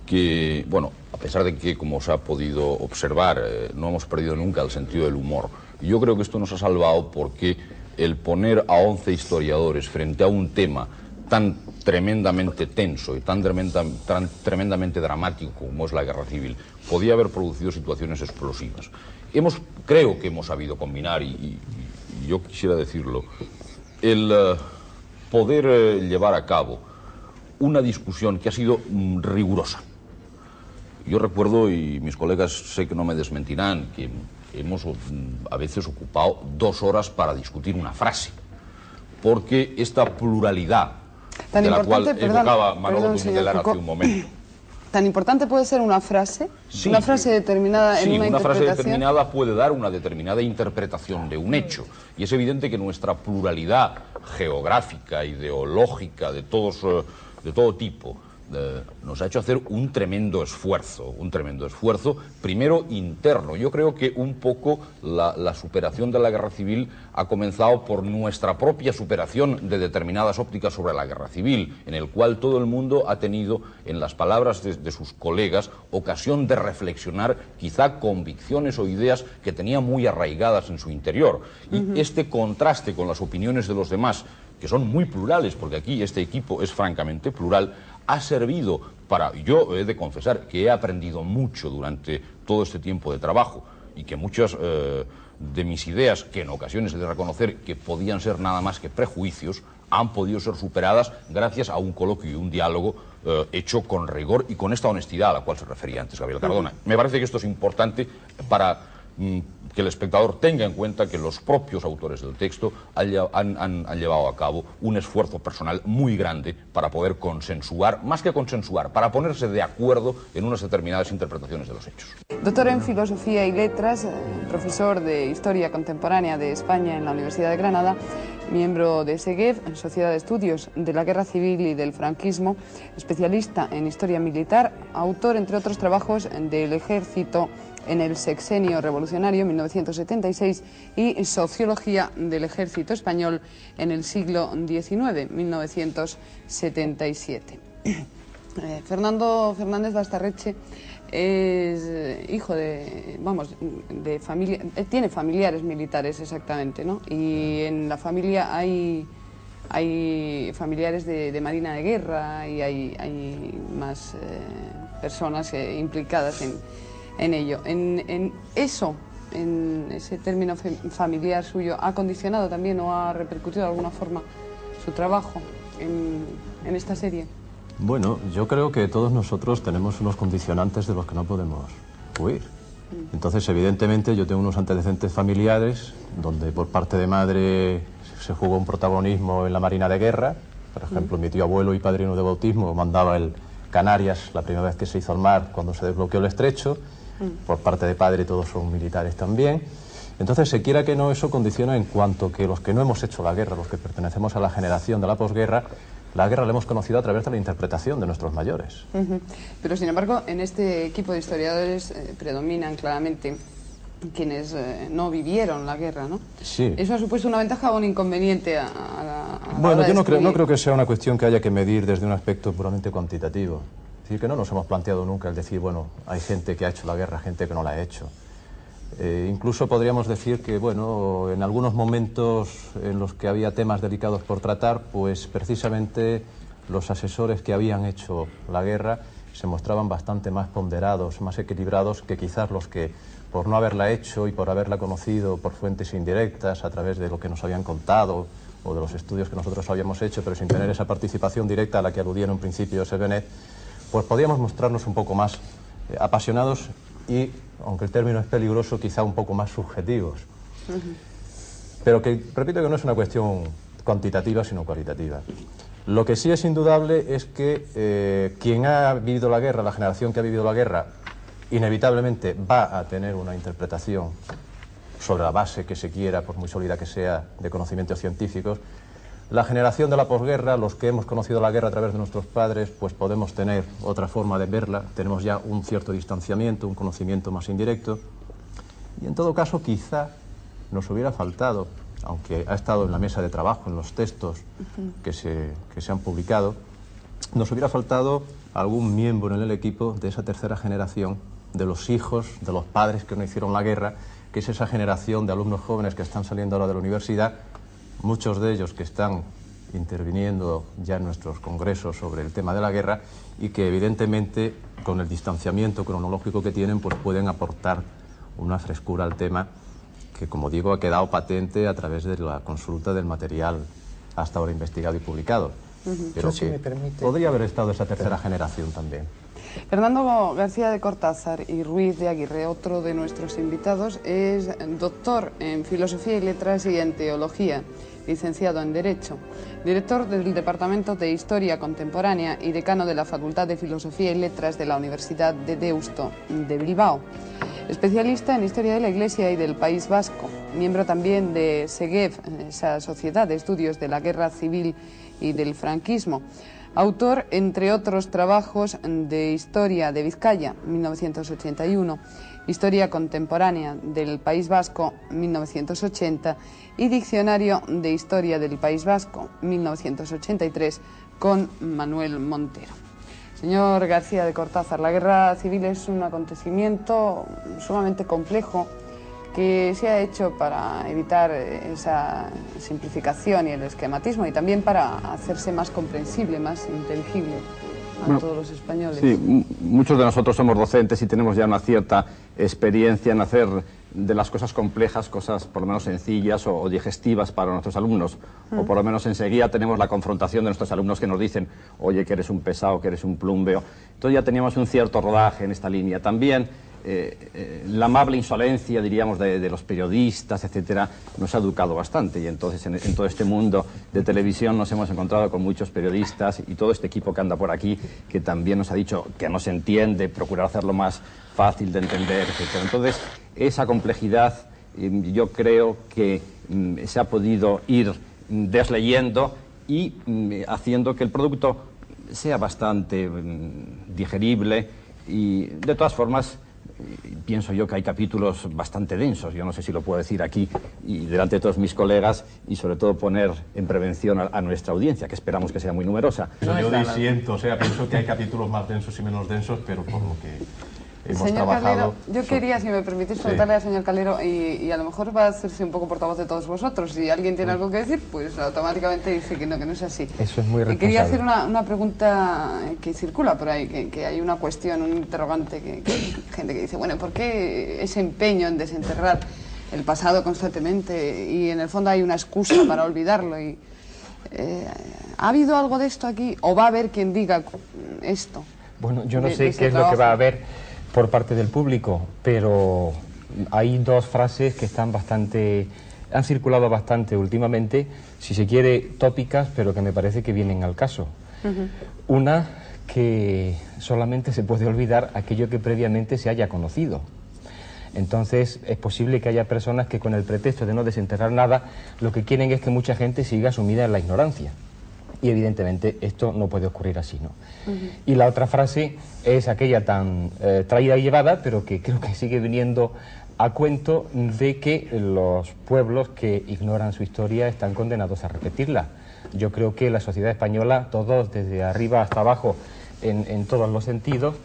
que, bueno, a pesar de que, como se ha podido observar, no hemos perdido nunca el sentido del humor, yo creo que esto nos ha salvado porque el poner a 11 historiadores frente a un tema tan tremendamente tenso y tan tremendamente dramático como es la guerra civil, podía haber producido situaciones explosivas. Creo que hemos sabido combinar, y yo quisiera decirlo, el poder llevar a cabo una discusión que ha sido rigurosa. Yo recuerdo, y mis colegas sé que no me desmentirán, que hemos a veces ocupado 2 horas para discutir una frase, porque esta pluralidad de la cual evocaba Manolo Tuñón hace un momento. ¿Tan importante puede ser una frase? Sí, una frase determinada en una interpretación. Sí, una frase determinada puede dar una determinada interpretación de un hecho. Y es evidente que nuestra pluralidad geográfica, ideológica, de todo tipo, nos ha hecho hacer un tremendo esfuerzo, primero interno. Yo creo que un poco la superación de la guerra civil ha comenzado por nuestra propia superación de determinadas ópticas sobre la guerra civil, en el cual todo el mundo ha tenido, en las palabras de sus colegas, ocasión de reflexionar quizá convicciones o ideas que tenía muy arraigadas en su interior. Y este contraste con las opiniones de los demás, que son muy plurales, porque aquí este equipo es francamente plural, ha servido para... Yo he de confesar que he aprendido mucho durante todo este tiempo de trabajo y que muchas de mis ideas, que en ocasiones he de reconocer que podían ser nada más que prejuicios, han podido ser superadas gracias a un coloquio y un diálogo hecho con rigor y con esta honestidad a la cual se refería antes Gabriel Cardona. Me parece que esto es importante para que el espectador tenga en cuenta que los propios autores del texto han llevado a cabo un esfuerzo personal muy grande para poder consensuar, más que consensuar, para ponerse de acuerdo en unas determinadas interpretaciones de los hechos. Doctor en Filosofía y Letras, profesor de Historia Contemporánea de España en la Universidad de Granada, miembro de SEGEF, Sociedad de Estudios de la Guerra Civil y del Franquismo, especialista en Historia Militar, autor, entre otros trabajos, del Ejército en el Sexenio Revolucionario, 1976, y Sociología del Ejército Español en el siglo XIX, 1977. Fernando Fernández Bastarreche es hijo de familia, tiene familiares militares exactamente, ¿no? Y en la familia hay familiares de Marina de Guerra y hay más personas implicadas en ello. En ese término familiar suyo, ¿ha condicionado también o ha repercutido de alguna forma su trabajo en esta serie? Bueno, yo creo que todos nosotros tenemos unos condicionantes de los que no podemos huir. Entonces, evidentemente, yo tengo unos antecedentes familiares donde por parte de madre se jugó un protagonismo en la Marina de Guerra. Por ejemplo, mi tío abuelo y padrino de bautismo mandaba el Canarias la primera vez que se hizo al mar cuando se desbloqueó el estrecho. Por parte de padre todos son militares también. Entonces, se quiera que no, eso condiciona en cuanto que los que no hemos hecho la guerra, los que pertenecemos a la generación de la posguerra, la guerra la hemos conocido a través de la interpretación de nuestros mayores. Pero, sin embargo, en este equipo de historiadores predominan claramente quienes no vivieron la guerra, ¿no? Sí. ¿Eso ha supuesto una ventaja o un inconveniente a Bueno, yo no creo que sea una cuestión que haya que medir desde un aspecto puramente cuantitativo. Es decir, que no nos hemos planteado nunca el decir, bueno, hay gente que ha hecho la guerra, gente que no la ha hecho. Incluso podríamos decir que, bueno, en algunos momentos en los que había temas delicados por tratar, pues precisamente los asesores que habían hecho la guerra se mostraban bastante más ponderados, más equilibrados que quizás los que, por no haberla hecho y por haberla conocido por fuentes indirectas, a través de lo que nos habían contado o de los estudios que nosotros habíamos hecho, pero sin tener esa participación directa a la que aludía en un principio Josep Benet, pues podíamos mostrarnos un poco más apasionados y, aunque el término es peligroso, quizá un poco más subjetivos. Pero que, repito, que no es una cuestión cuantitativa, sino cualitativa. Lo que sí es indudable es que quien ha vivido la guerra, la generación que ha vivido la guerra, inevitablemente va a tener una interpretación sobre la base que se quiera, por muy sólida que sea, de conocimientos científicos. La generación de la posguerra, los que hemos conocido la guerra a través de nuestros padres, pues podemos tener otra forma de verla, tenemos ya un cierto distanciamiento, un conocimiento más indirecto. Y en todo caso, quizá nos hubiera faltado, aunque ha estado en la mesa de trabajo, en los textos que se han publicado, nos hubiera faltado algún miembro en el equipo de esa tercera generación, de los hijos, de los padres que no hicieron la guerra, que es esa generación de alumnos jóvenes que están saliendo ahora de la universidad, muchos de ellos que están interviniendo ya en nuestros congresos sobre el tema de la guerra y que evidentemente con el distanciamiento cronológico que tienen pues pueden aportar una frescura al tema que, como digo, ha quedado patente a través de la consulta del material hasta ahora investigado y publicado. Pero si me permite, podría haber estado esa tercera generación también. Fernando García de Cortázar y Ruiz de Aguirre, otro de nuestros invitados, es doctor en Filosofía y Letras y en Teología, licenciado en Derecho, director del Departamento de Historia Contemporánea y decano de la Facultad de Filosofía y Letras de la Universidad de Deusto de Bilbao, especialista en Historia de la Iglesia y del País Vasco, miembro también de SEGEF, esa Sociedad de Estudios de la Guerra Civil y del Franquismo. Autor, entre otros trabajos, de Historia de Vizcaya, 1981, Historia Contemporánea del País Vasco, 1980, y Diccionario de Historia del País Vasco, 1983, con Manuel Montero. Señor García de Cortázar, la guerra civil es un acontecimiento sumamente complejo que se ha hecho para evitar esa simplificación y el esquematismo y también para hacerse más comprensible, más inteligible a todos los españoles. Sí, muchos de nosotros somos docentes y tenemos ya una cierta experiencia en hacer de las cosas complejas, cosas por lo menos sencillas o digestivas para nuestros alumnos. O por lo menos enseguida tenemos la confrontación de nuestros alumnos que nos dicen, oye, que eres un pesado, que eres un plumbeo. Entonces ya teníamos un cierto rodaje en esta línea. También la amable insolencia, diríamos, de los periodistas, etcétera, nos ha educado bastante. Y entonces en todo este mundo de televisión nos hemos encontrado con muchos periodistas y todo este equipo que anda por aquí, que también nos ha dicho que no se entiende, procurar hacerlo más fácil de entender, etcétera. Entonces, esa complejidad yo creo que se ha podido ir desleyendo y haciendo que el producto sea bastante digerible. Y de todas formas, pienso yo que hay capítulos bastante densos, yo no sé si lo puedo decir aquí y delante de todos mis colegas, y sobre todo poner en prevención a nuestra audiencia, que esperamos que sea muy numerosa. Yo disiento, o sea, pienso que hay capítulos más densos y menos densos, pero por lo que hemos señor trabajado... Calero, yo quería, si me permitís, preguntarle al señor Calero, y a lo mejor va a hacerse un poco portavoz de todos vosotros. Si alguien tiene algo que decir, pues automáticamente dice que no es así. Eso es muy responsable. Y quería hacer una pregunta que circula por ahí, que hay una cuestión, un interrogante, que hay gente que dice, bueno, ¿por qué ese empeño en desenterrar el pasado constantemente? Y en el fondo hay una excusa para olvidarlo. Y, ¿ha habido algo de esto aquí? ¿O va a haber quien diga esto? Bueno, yo no sé qué es lo que va a haber por parte del público, pero hay dos frases que han circulado bastante últimamente, si se quiere tópicas, pero que me parece que vienen al caso. Una, que solamente se puede olvidar aquello que previamente se haya conocido. Entonces es posible que haya personas que con el pretexto de no desenterrar nada, lo que quieren es que mucha gente siga sumida en la ignorancia. Y evidentemente esto no puede ocurrir así, ¿no? Y la otra frase es aquella tan traída y llevada, pero que creo que sigue viniendo a cuento, de que los pueblos que ignoran su historia están condenados a repetirla. Yo creo que la sociedad española, todos desde arriba hasta abajo, en todos los sentidos,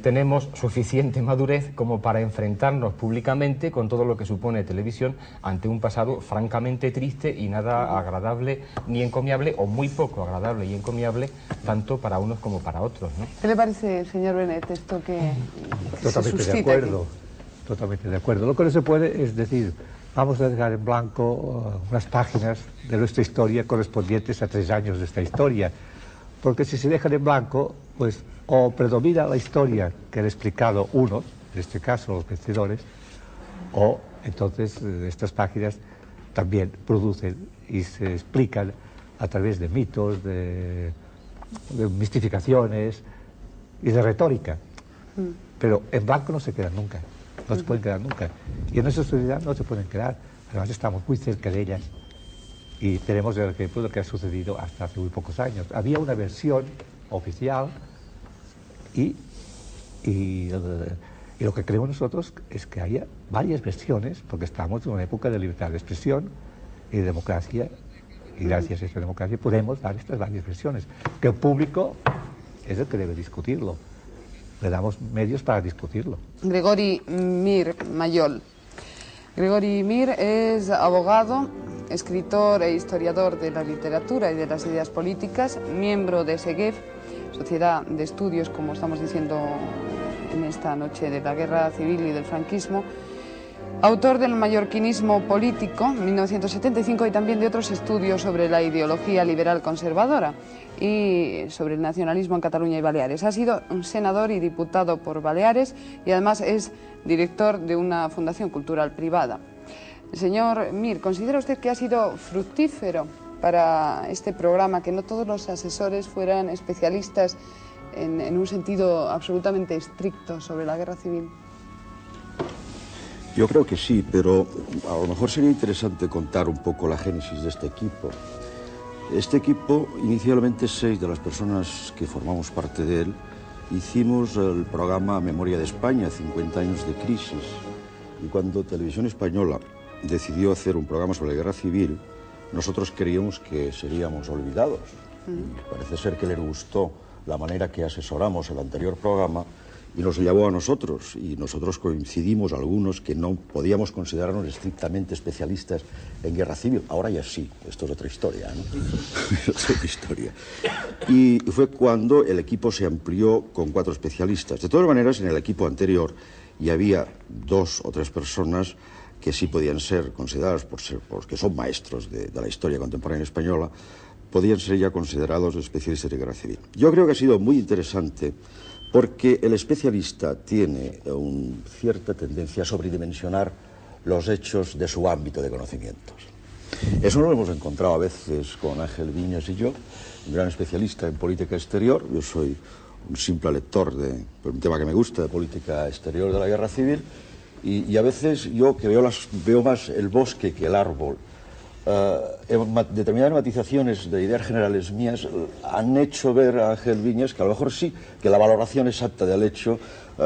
tenemos suficiente madurez como para enfrentarnos públicamente con todo lo que supone televisión ante un pasado francamente triste y nada agradable ni encomiable, o muy poco agradable y encomiable, tanto para unos como para otros, ¿no? ¿Qué le parece, señor Benet, esto que Totalmente se de suscita acuerdo, aquí? totalmente de acuerdo. Lo que no se puede es decir, vamos a dejar en blanco unas páginas de nuestra historia correspondientes a 3 años de esta historia, porque si se dejan en blanco, pues o predomina la historia que han explicado unos, en este caso los vencedores, o entonces estas páginas también producen y se explican a través de mitos, de mistificaciones y de retórica. Pero en blanco no se quedan nunca, no se pueden quedar nunca. Y en nuestra sociedad no se pueden quedar, además estamos muy cerca de ellas y tenemos el ejemplo de lo que ha sucedido hasta hace muy pocos años. Había una versión oficial y lo que creemos nosotros es que haya varias versiones, porque estamos en una época de libertad de expresión y de democracia, y gracias a esta democracia podemos dar estas varias versiones, que el público es el que debe discutirlo. Le damos medios para discutirlo. Gregori Mir Mayol. Gregori Mir es abogado, escritor e historiador de la literatura y de las ideas políticas, miembro de SEGEF, Sociedad de Estudios, como estamos diciendo en esta noche, de la Guerra Civil y del franquismo, autor del Mallorquinismo político, 1975, y también de otros estudios sobre la ideología liberal conservadora y sobre el nacionalismo en Cataluña y Baleares. Ha sido un senador y diputado por Baleares y además es director de una fundación cultural privada. Señor Mir, ¿considera usted que ha sido fructífero para este programa que no todos los asesores fueran especialistas en un sentido absolutamente estricto sobre la guerra civil? Yo creo que sí, pero a lo mejor sería interesante contar un poco la génesis de este equipo. Este equipo, inicialmente 6 de las personas que formamos parte de él, hicimos el programa Memoria de España, 50 años de crisis. Y cuando Televisión Española decidió hacer un programa sobre la guerra civil, nosotros creíamos que seríamos olvidados. Y parece ser que les gustó la manera que asesoramos el anterior programa y nos llamó a nosotros, y nosotros coincidimos algunos que no podíamos considerarnos estrictamente especialistas en guerra civil. Ahora ya sí, esto es otra historia, ¿no? Es otra historia. Y fue cuando el equipo se amplió con 4 especialistas. De todas maneras, en el equipo anterior ya había 2 o 3 personas que sí podían ser consideradas, porque son maestros de la historia contemporánea española, podían ser ya considerados especialistas de guerra civil. Yo creo que ha sido muy interesante porque el especialista tiene cierta tendencia a sobredimensionar los hechos de su ámbito de conocimientos. Eso lo hemos encontrado a veces con Ángel Viñas y yo, un gran especialista en política exterior. Yo soy un simple lector de un tema que me gusta, de política exterior de la guerra civil, y a veces yo que veo más el bosque que el árbol. Determinadas matizaciones de ideas generales mías han hecho ver a Ángel Viñas que a lo mejor sí, que la valoración exacta del hecho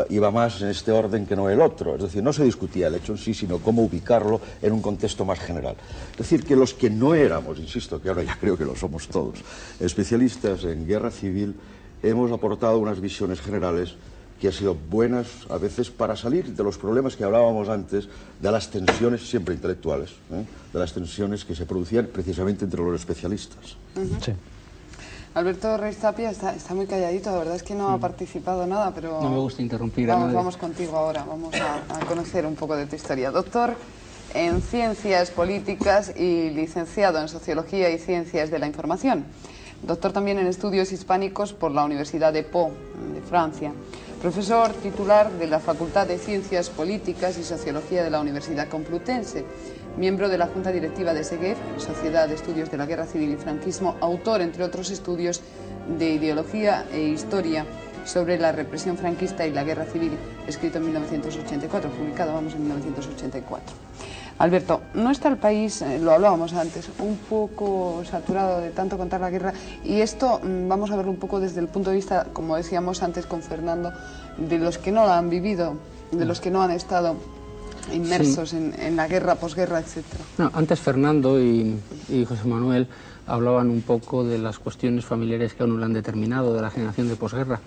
iba más en este orden que no el otro. Es decir, no se discutía el hecho en sí, sino cómo ubicarlo en un contexto más general. Es decir, que los que no éramos, insisto, que ahora ya creo que lo somos todos, especialistas en guerra civil, hemos aportado unas visiones generales que han sido buenas a veces para salir de los problemas que hablábamos antes, de las tensiones siempre intelectuales, de las tensiones que se producían precisamente entre los especialistas. Sí. Alberto Reis Tapia está muy calladito, la verdad es que no ha participado nada, pero... No me gusta interrumpir a nadie. Vamos contigo ahora, vamos a conocer un poco de tu historia. Doctor en Ciencias Políticas y licenciado en Sociología y Ciencias de la Información. Doctor también en Estudios Hispánicos por la Universidad de Po, de Francia. Profesor titular de la Facultad de Ciencias Políticas y Sociología de la Universidad Complutense. Miembro de la Junta Directiva de SEGEF, Sociedad de Estudios de la Guerra Civil y Franquismo. Autor, entre otros estudios, de Ideología e Historia sobre la represión franquista y la guerra civil, escrito en 1984, publicado, en 1984. Alberto, ¿no está el país, lo hablábamos antes, un poco saturado de tanto contar la guerra? Y esto vamos a verlo un poco desde el punto de vista, como decíamos antes con Fernando, de los que no la han vivido, de los que no han estado inmersos en la guerra, posguerra, etc. No, antes Fernando y José Manuel hablaban un poco de las cuestiones familiares que aún no lo han determinado, de la generación de posguerra.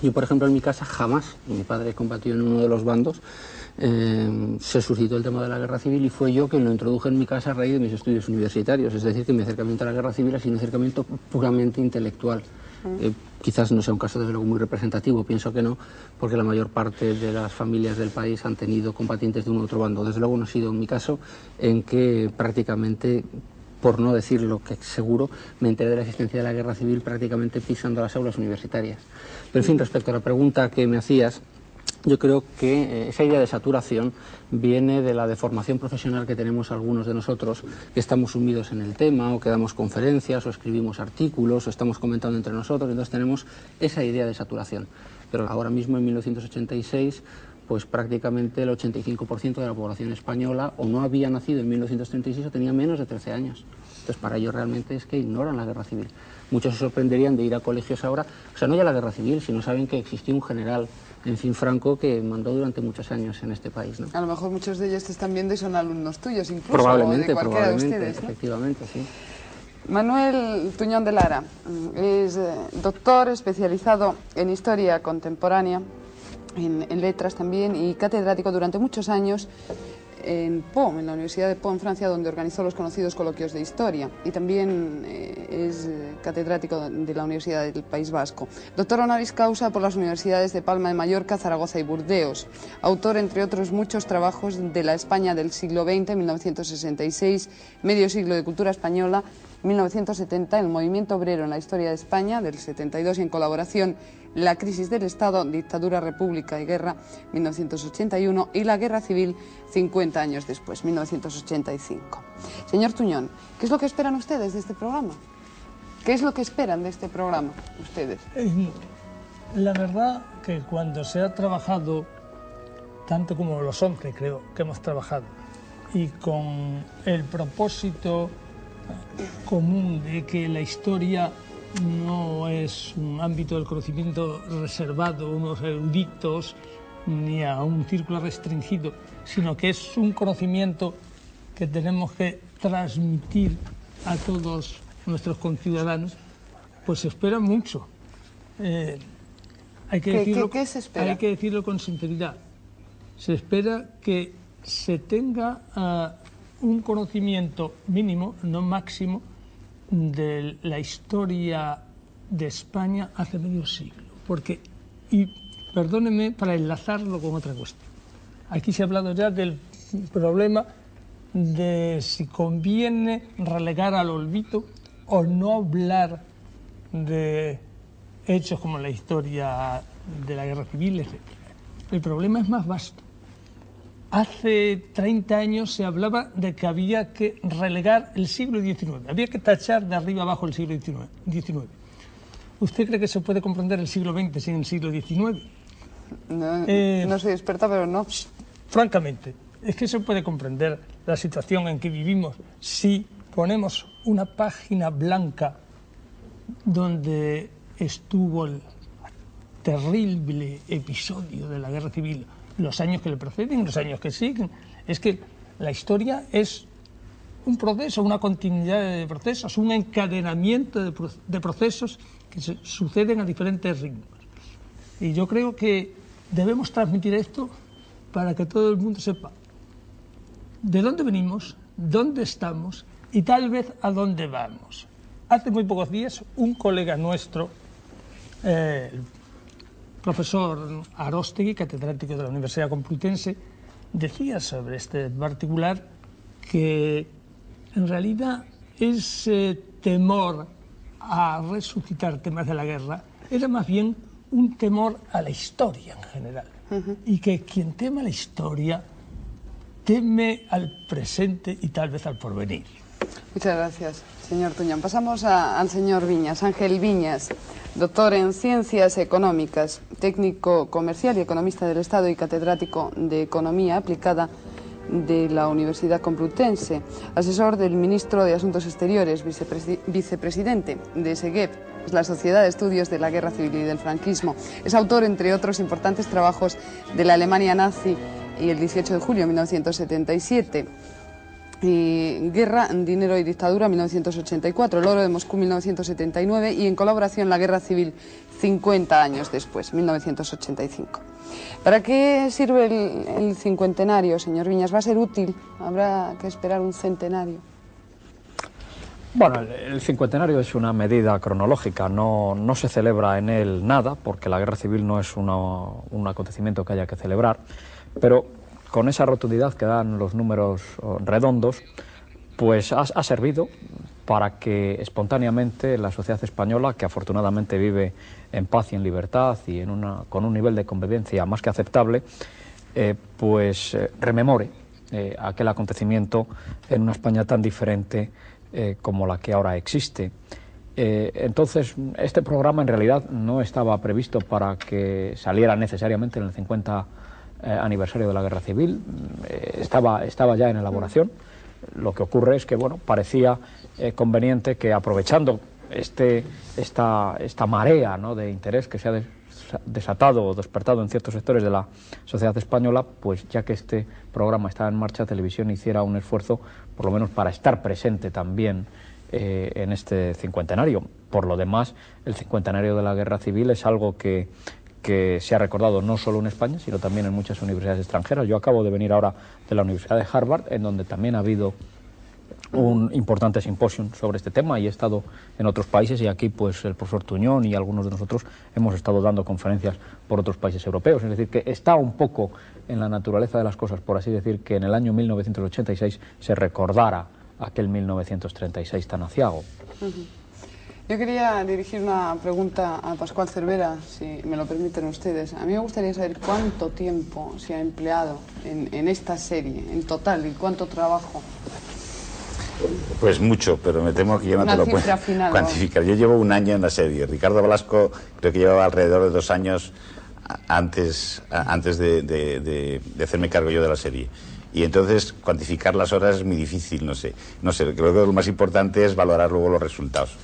Yo, por ejemplo, en mi casa jamás, mi padre combatió en uno de los bandos, se suscitó el tema de la guerra civil y fue yo quien lo introduje en mi casa a raíz de mis estudios universitarios. Es decir, que mi acercamiento a la guerra civil ha sido un acercamiento puramente intelectual. Quizás no sea un caso desde luego muy representativo, pienso que no, porque la mayor parte de las familias del país han tenido combatientes de uno u otro bando. Desde luego no ha sido en mi caso, en que prácticamente, por no decir lo que seguro, me enteré de la existencia de la guerra civil prácticamente pisando las aulas universitarias. Pero en fin, respecto a la pregunta que me hacías, yo creo que esa idea de saturación viene de la deformación profesional que tenemos algunos de nosotros, que estamos sumidos en el tema, o que damos conferencias, o escribimos artículos, o estamos comentando entre nosotros, entonces tenemos esa idea de saturación. Pero ahora mismo, en 1986, pues prácticamente el 85% de la población española o no había nacido en 1936 o tenía menos de 13 años. Entonces, para ellos realmente es que ignoran la guerra civil. Muchos se sorprenderían de ir a colegios ahora, o sea, no ya la guerra civil, sino saben que existió un general, en fin, Franco, que mandó durante muchos años en este país, ¿no? A lo mejor muchos de ellos te están viendo y son alumnos tuyos, incluso, probablemente, o de cualquiera de ustedes, ¿no? Efectivamente, sí. Manuel Tuñón de Lara es doctor especializado en Historia Contemporánea, en Letras también, y catedrático durante muchos años en Po, en la Universidad de Po, en Francia, donde organizó los conocidos coloquios de historia, y también es catedrático de la Universidad del País Vasco. Doctor honoris causa por las universidades de Palma de Mallorca, Zaragoza y Burdeos. Autor, entre otros muchos trabajos, de la España del siglo XX, 1966, Medio siglo de cultura española, 1970, el movimiento obrero en la historia de España, del 72, y en colaboración, la crisis del Estado, dictadura, república y guerra, 1981, y la guerra civil 50 años después, 1985. Señor Tuñón, ¿qué es lo que esperan ustedes de este programa? ¿Qué es lo que esperan de este programa ustedes? La verdad que cuando se ha trabajado, tanto como los 11 creo que hemos trabajado, y con el propósito común de que la historia no es un ámbito del conocimiento reservado a unos eruditos ni a un círculo restringido, sino que es un conocimiento que tenemos que transmitir a todos nuestros conciudadanos, pues se espera mucho. Hay que decirlo, ¿Qué se espera? hay que decirlo con sinceridad. Se espera que se tenga un conocimiento mínimo, no máximo, de la historia de España hace medio siglo. Porque, y perdónenme para enlazarlo con otra cuestión, aquí se ha hablado ya del problema de si conviene relegar al olvido o no hablar de hechos como la historia de la Guerra Civil, etc. El problema es más vasto. Hace 30 años se hablaba de que había que relegar el siglo XIX, había que tachar de arriba abajo el siglo XIX. ¿Usted cree que se puede comprender el siglo XX sin el siglo XIX? No soy experta, pero no. Francamente, es que se puede comprender la situación en que vivimos si ponemos una página blanca donde estuvo el terrible episodio de la Guerra Civil, los años que le preceden, los años que siguen. Es que la historia es un proceso, una continuidad de procesos, un encadenamiento de procesos que suceden a diferentes ritmos. Y yo creo que debemos transmitir esto para que todo el mundo sepa de dónde venimos, dónde estamos y tal vez a dónde vamos. Hace muy pocos días un colega nuestro, el profesor Aróstegui, catedrático de la Universidad Complutense, decía sobre este particular que en realidad ese temor a resucitar temas de la guerra era más bien un temor a la historia en general. Y que quien teme a la historia teme al presente y tal vez al porvenir. Muchas gracias, señor Tuñón. Pasamos al señor Viñas, Ángel Viñas, doctor en Ciencias Económicas, técnico comercial y economista del Estado y catedrático de Economía Aplicada de la Universidad Complutense, asesor del ministro de Asuntos Exteriores, vicepresidente de SEGEP, la Sociedad de Estudios de la Guerra Civil y del Franquismo. Es autor, entre otros importantes trabajos, de la Alemania nazi y el 18 de julio de 1977, y Guerra, Dinero y Dictadura, 1984, el Oro de Moscú, 1979, y en colaboración la Guerra Civil 50 años después, 1985. ¿Para qué sirve el cincuentenario, señor Viñas? ¿Va a ser útil? ¿Habrá que esperar un centenario? Bueno, el cincuentenario es una medida cronológica, no se celebra en él nada, porque la Guerra Civil no es un acontecimiento que haya que celebrar, pero con esa rotundidad que dan los números redondos, pues ha servido para que espontáneamente la sociedad española, que afortunadamente vive en paz y en libertad y con un nivel de convivencia más que aceptable, rememore aquel acontecimiento en una España tan diferente como la que ahora existe. Entonces, este programa en realidad no estaba previsto para que saliera necesariamente en el 50 aniversario de la Guerra Civil, estaba ya en elaboración. Lo que ocurre es que, bueno, parecía conveniente que, aprovechando esta marea, ¿no?, de interés que se ha desatado o despertado en ciertos sectores de la sociedad española, pues ya que este programa está en marcha, Televisión hiciera un esfuerzo, por lo menos para estar presente también en este cincuentenario. Por lo demás, el cincuentenario de la Guerra Civil es algo que se ha recordado no solo en España, sino también en muchas universidades extranjeras. Yo acabo de venir ahora de la Universidad de Harvard, en donde también ha habido un importante simposium sobre este tema, y he estado en otros países, y aquí pues el profesor Tuñón y algunos de nosotros hemos estado dando conferencias por otros países europeos. Es decir, que está un poco en la naturaleza de las cosas, por así decir, que en el año 1986 se recordara aquel 1936 tan aciago. Yo quería dirigir una pregunta a Pascual Cervera, si me lo permiten ustedes. A mí me gustaría saber cuánto tiempo se ha empleado en esta serie, en total, y cuánto trabajo. Pues mucho, pero me temo que yo no te lo puedo cuantificar. Yo llevo un año en la serie. Ricardo Velasco creo que llevaba alrededor de 2 años antes de hacerme cargo yo de la serie. Y entonces cuantificar las horas es muy difícil, no sé. Creo que lo más importante es valorar luego los resultados.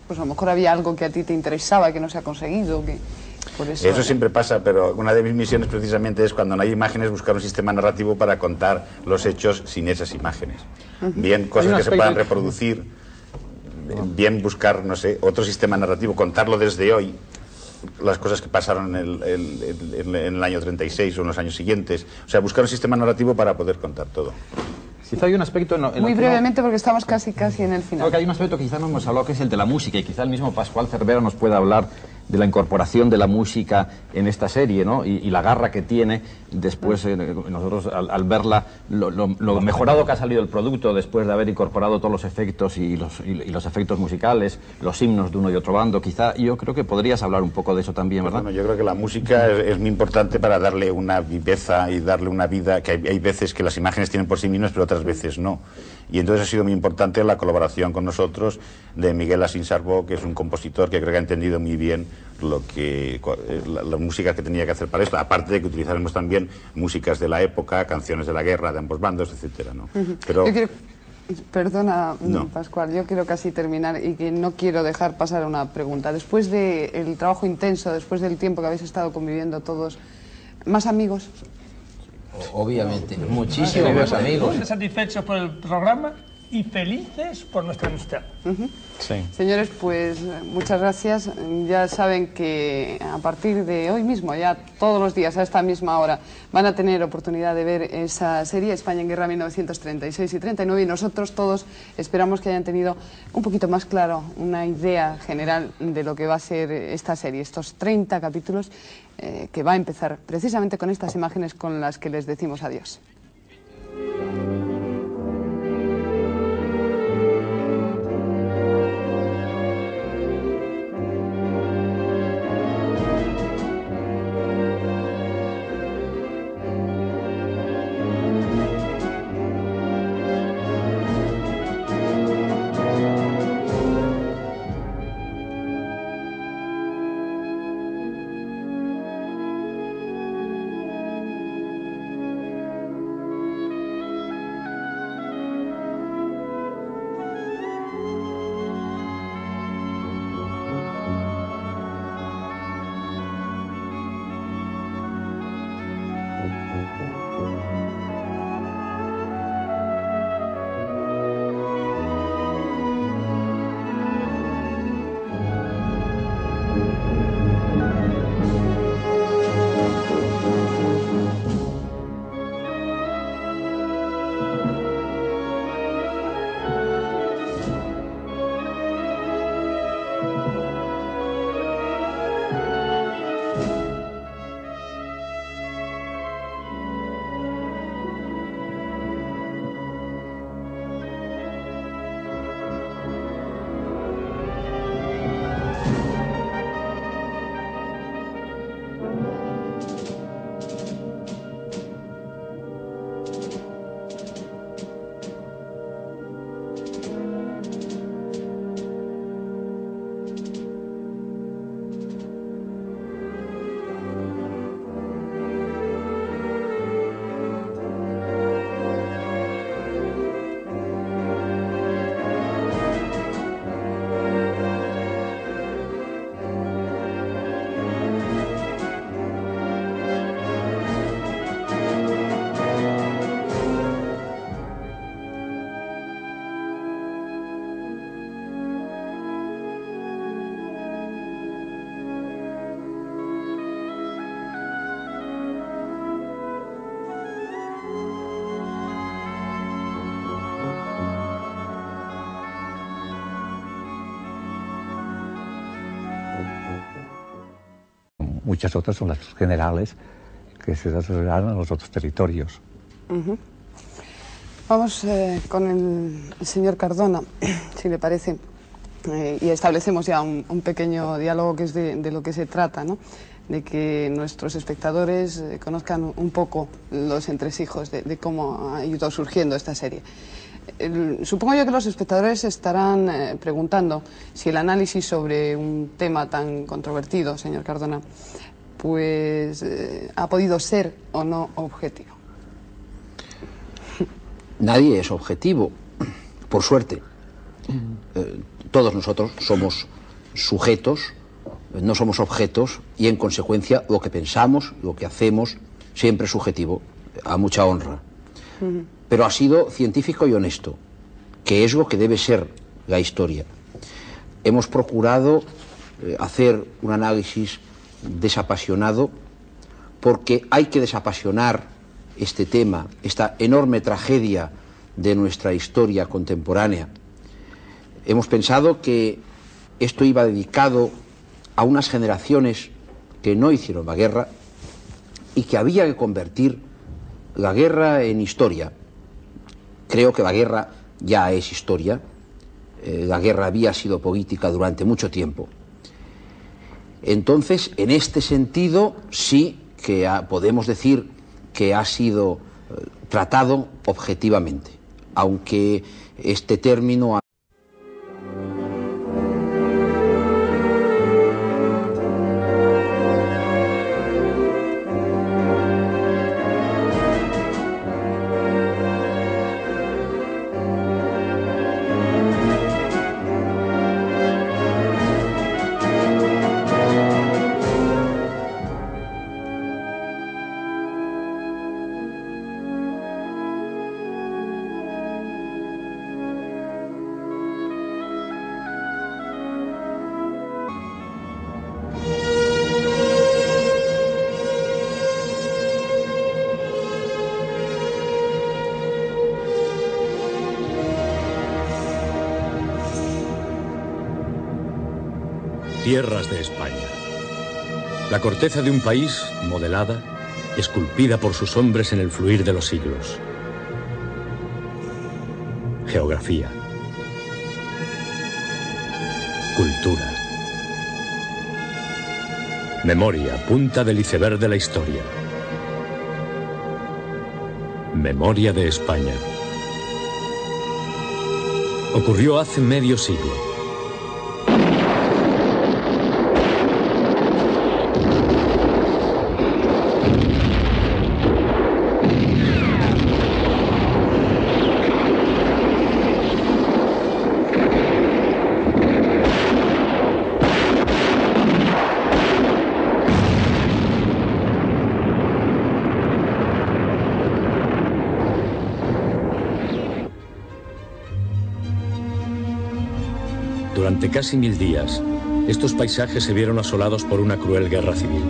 Pues a lo mejor había algo que a ti te interesaba, que no se ha conseguido, que por eso siempre pasa, pero una de mis misiones precisamente es, cuando no hay imágenes, buscar un sistema narrativo para contar los hechos sin esas imágenes. Bien cosas que se puedan reproducir, bien buscar, no sé, otro sistema narrativo, contarlo desde hoy, las cosas que pasaron en el año 36 o en los años siguientes. O sea, buscar un sistema narrativo para poder contar todo. Quizá hay un aspecto... Muy brevemente, porque estamos casi en el final. Creo que hay un aspecto que quizá no hemos hablado, que es el de la música, y quizá el mismo Pascual Cervera nos pueda hablar de la incorporación de la música en esta serie, ¿no? Y la garra que tiene después, nosotros al verla, lo mejorado que ha salido el producto después de haber incorporado todos los efectos y los efectos musicales, los himnos de uno y otro bando. Quizá yo creo que podrías hablar un poco de eso también, ¿verdad? Bueno, yo creo que la música es muy importante para darle una viveza y darle una vida, que hay veces que las imágenes tienen por sí mismas, pero otras veces no. Y entonces ha sido muy importante la colaboración con nosotros de Miguel Asín Sarbó, que es un compositor que creo que ha entendido muy bien la música que tenía que hacer para esto, aparte de que utilizaremos también músicas de la época, canciones de la guerra de ambos bandos, etcétera, ¿no? Pero perdona, no. Pascual, yo quiero casi terminar y que no quiero dejar pasar una pregunta. Después del trabajo intenso, después del tiempo que habéis estado conviviendo todos, ¿más amigos? Obviamente, muchísimos más amigos. Satisfechos por el programa y felices por nuestra amistad. Sí. Señores, pues muchas gracias. Ya saben que a partir de hoy mismo, ya todos los días a esta misma hora, van a tener oportunidad de ver esa serie España en Guerra 1936 y 39, y nosotros todos esperamos que hayan tenido un poquito más claro una idea general de lo que va a ser esta serie, estos 30 capítulos que va a empezar precisamente con estas imágenes con las que les decimos adiós. Muchas otras son las generales que se desarrollarán en los otros territorios. Vamos con el señor Cardona, si le parece, y establecemos ya un pequeño diálogo que es de lo que se trata, ¿no? De que nuestros espectadores conozcan un poco los entresijos de cómo ha ido surgiendo esta serie. Supongo yo que los espectadores estarán preguntando si el análisis sobre un tema tan controvertido, señor Cardona, pues ha podido ser o no objetivo. Nadie es objetivo, por suerte. Todos nosotros somos sujetos, no somos objetos, y en consecuencia lo que pensamos, lo que hacemos, siempre es subjetivo, a mucha honra. Pero ha sido científico y honesto, que es lo que debe ser la historia. Hemos procurado hacer un análisis desapasionado, porque hay que desapasionar este tema, esta enorme tragedia de nuestra historia contemporánea. Hemos pensado que esto iba dedicado a unas generaciones que no hicieron la guerra y que había que convertir la guerra en historia. Creo que la guerra ya es historia. La guerra había sido política durante mucho tiempo. Entonces, en este sentido, sí que podemos decir que ha sido tratado objetivamente, aunque este término Tierras de España. La corteza de un país modelada, esculpida por sus hombres en el fluir de los siglos. Geografía. Cultura. Memoria, punta del iceberg de la historia. Memoria de España. Ocurrió hace medio siglo. Durante casi 1000 días, estos paisajes se vieron asolados por una cruel guerra civil.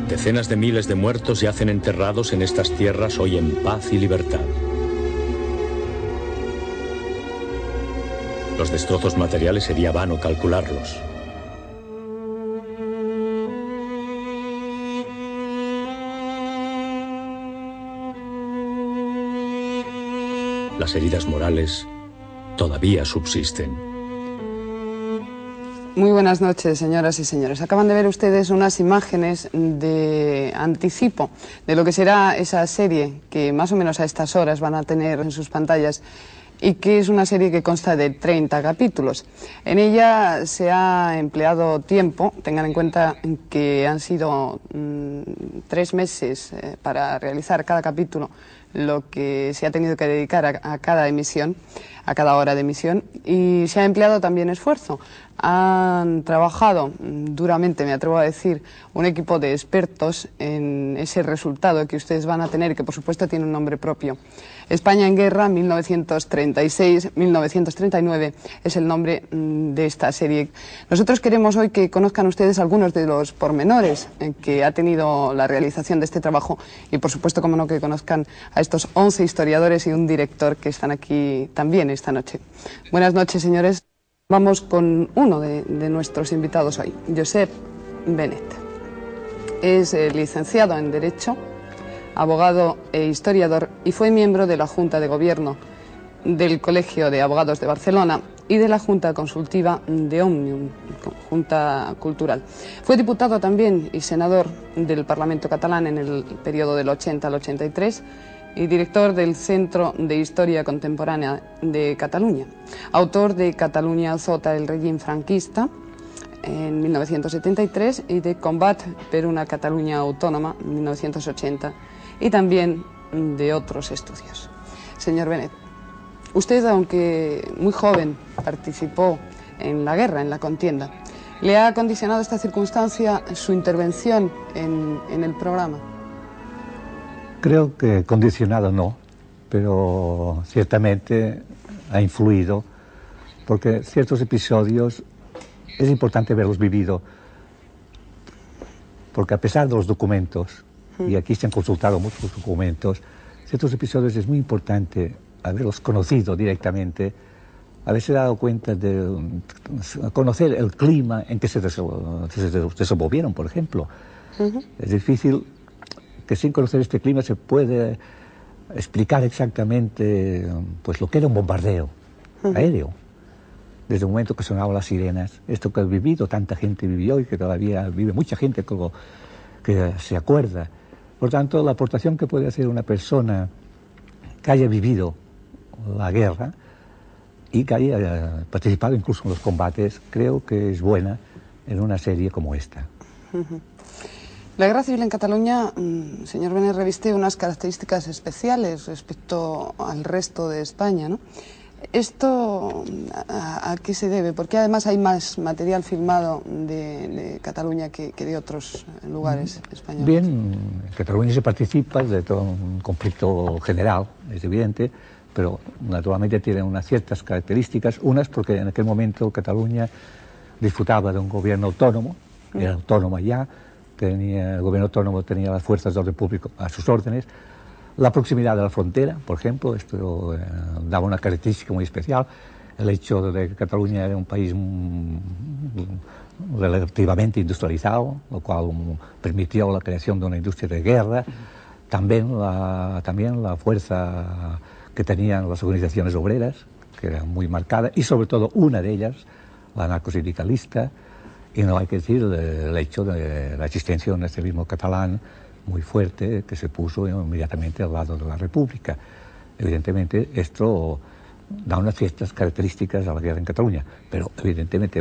Decenas de miles de muertos yacen enterrados en estas tierras hoy en paz y libertad. Los destrozos materiales sería vano calcularlos. Las heridas morales todavía subsisten. Muy buenas noches, señoras y señores. Acaban de ver ustedes unas imágenes de anticipo de lo que será esa serie que más o menos a estas horas van a tener en sus pantallas, y que es una serie que consta de 30 capítulos. En ella se ha empleado tiempo, tengan en cuenta que han sido 3 meses para realizar cada capítulo, lo que se ha tenido que dedicar a cada emisión, a cada hora de emisión, y se ha empleado también esfuerzo. Han trabajado duramente, me atrevo a decir, un equipo de expertos en ese resultado que ustedes van a tener y que por supuesto tiene un nombre propio. España en guerra, 1936-1939 es el nombre de esta serie. Nosotros queremos hoy que conozcan ustedes algunos de los pormenores que ha tenido la realización de este trabajo y por supuesto, como no, que conozcan a estos 11 historiadores y un director que están aquí también esta noche. Buenas noches, señores. Vamos con uno de nuestros invitados hoy, Josep Benet. Es licenciado en Derecho, abogado e historiador, y fue miembro de la Junta de Gobierno del Colegio de Abogados de Barcelona y de la Junta Consultiva de Òmnium, Junta Cultural. Fue diputado también y senador del Parlamento catalán en el periodo del 80 al 83 y director del Centro de Historia Contemporánea de Cataluña. Autor de Cataluña sota el règim franquista en 1973 y de Combat per una Cataluña autónoma en 1980 y también de otros estudios. Señor Benet, usted, aunque muy joven, participó en la guerra, en la contienda. ¿Le ha condicionado esta circunstancia su intervención en el programa? Creo que condicionado no, pero ciertamente ha influido, porque ciertos episodios es importante verlos vivido, porque a pesar de los documentos, y aquí se han consultado muchos documentos, ciertos episodios es muy importante haberlos conocido directamente, haberse dado cuenta de conocer el clima en que se desenvolvieron, por ejemplo. Es difícil que sin conocer este clima se puede explicar exactamente pues lo que era un bombardeo aéreo. Desde el momento que sonaban las sirenas, esto que ha vivido, tanta gente vivió y que todavía vive mucha gente que se acuerda. Por tanto, la aportación que puede hacer una persona que haya vivido la guerra y que haya participado incluso en los combates, creo que es buena en una serie como esta. La guerra civil en Cataluña, señor Benet, reviste unas características especiales respecto al resto de España, ¿no? ¿Esto a qué se debe? Porque además hay más material filmado de Cataluña que de otros lugares españoles. Bien, en Cataluña se participa de todo un conflicto general, es evidente, pero naturalmente tiene unas ciertas características, unas porque en aquel momento Cataluña disfrutaba de un gobierno autónomo, era autónoma ya, el gobierno autónomo tenía las fuerzas del orden público a sus órdenes. La proximidad de la frontera, por ejemplo, esto daba una característica muy especial. El hecho de que Cataluña era un país relativamente industrializado, lo cual permitió la creación de una industria de guerra. También la fuerza que tenían las organizaciones obreras, que era muy marcada, y sobre todo una de ellas, la anarcosindicalista. Y no hay que decir el hecho de la existencia de un nacionalismo catalán muy fuerte que se puso inmediatamente al lado de la República. Evidentemente esto da unas ciertas características a la guerra en Cataluña, pero evidentemente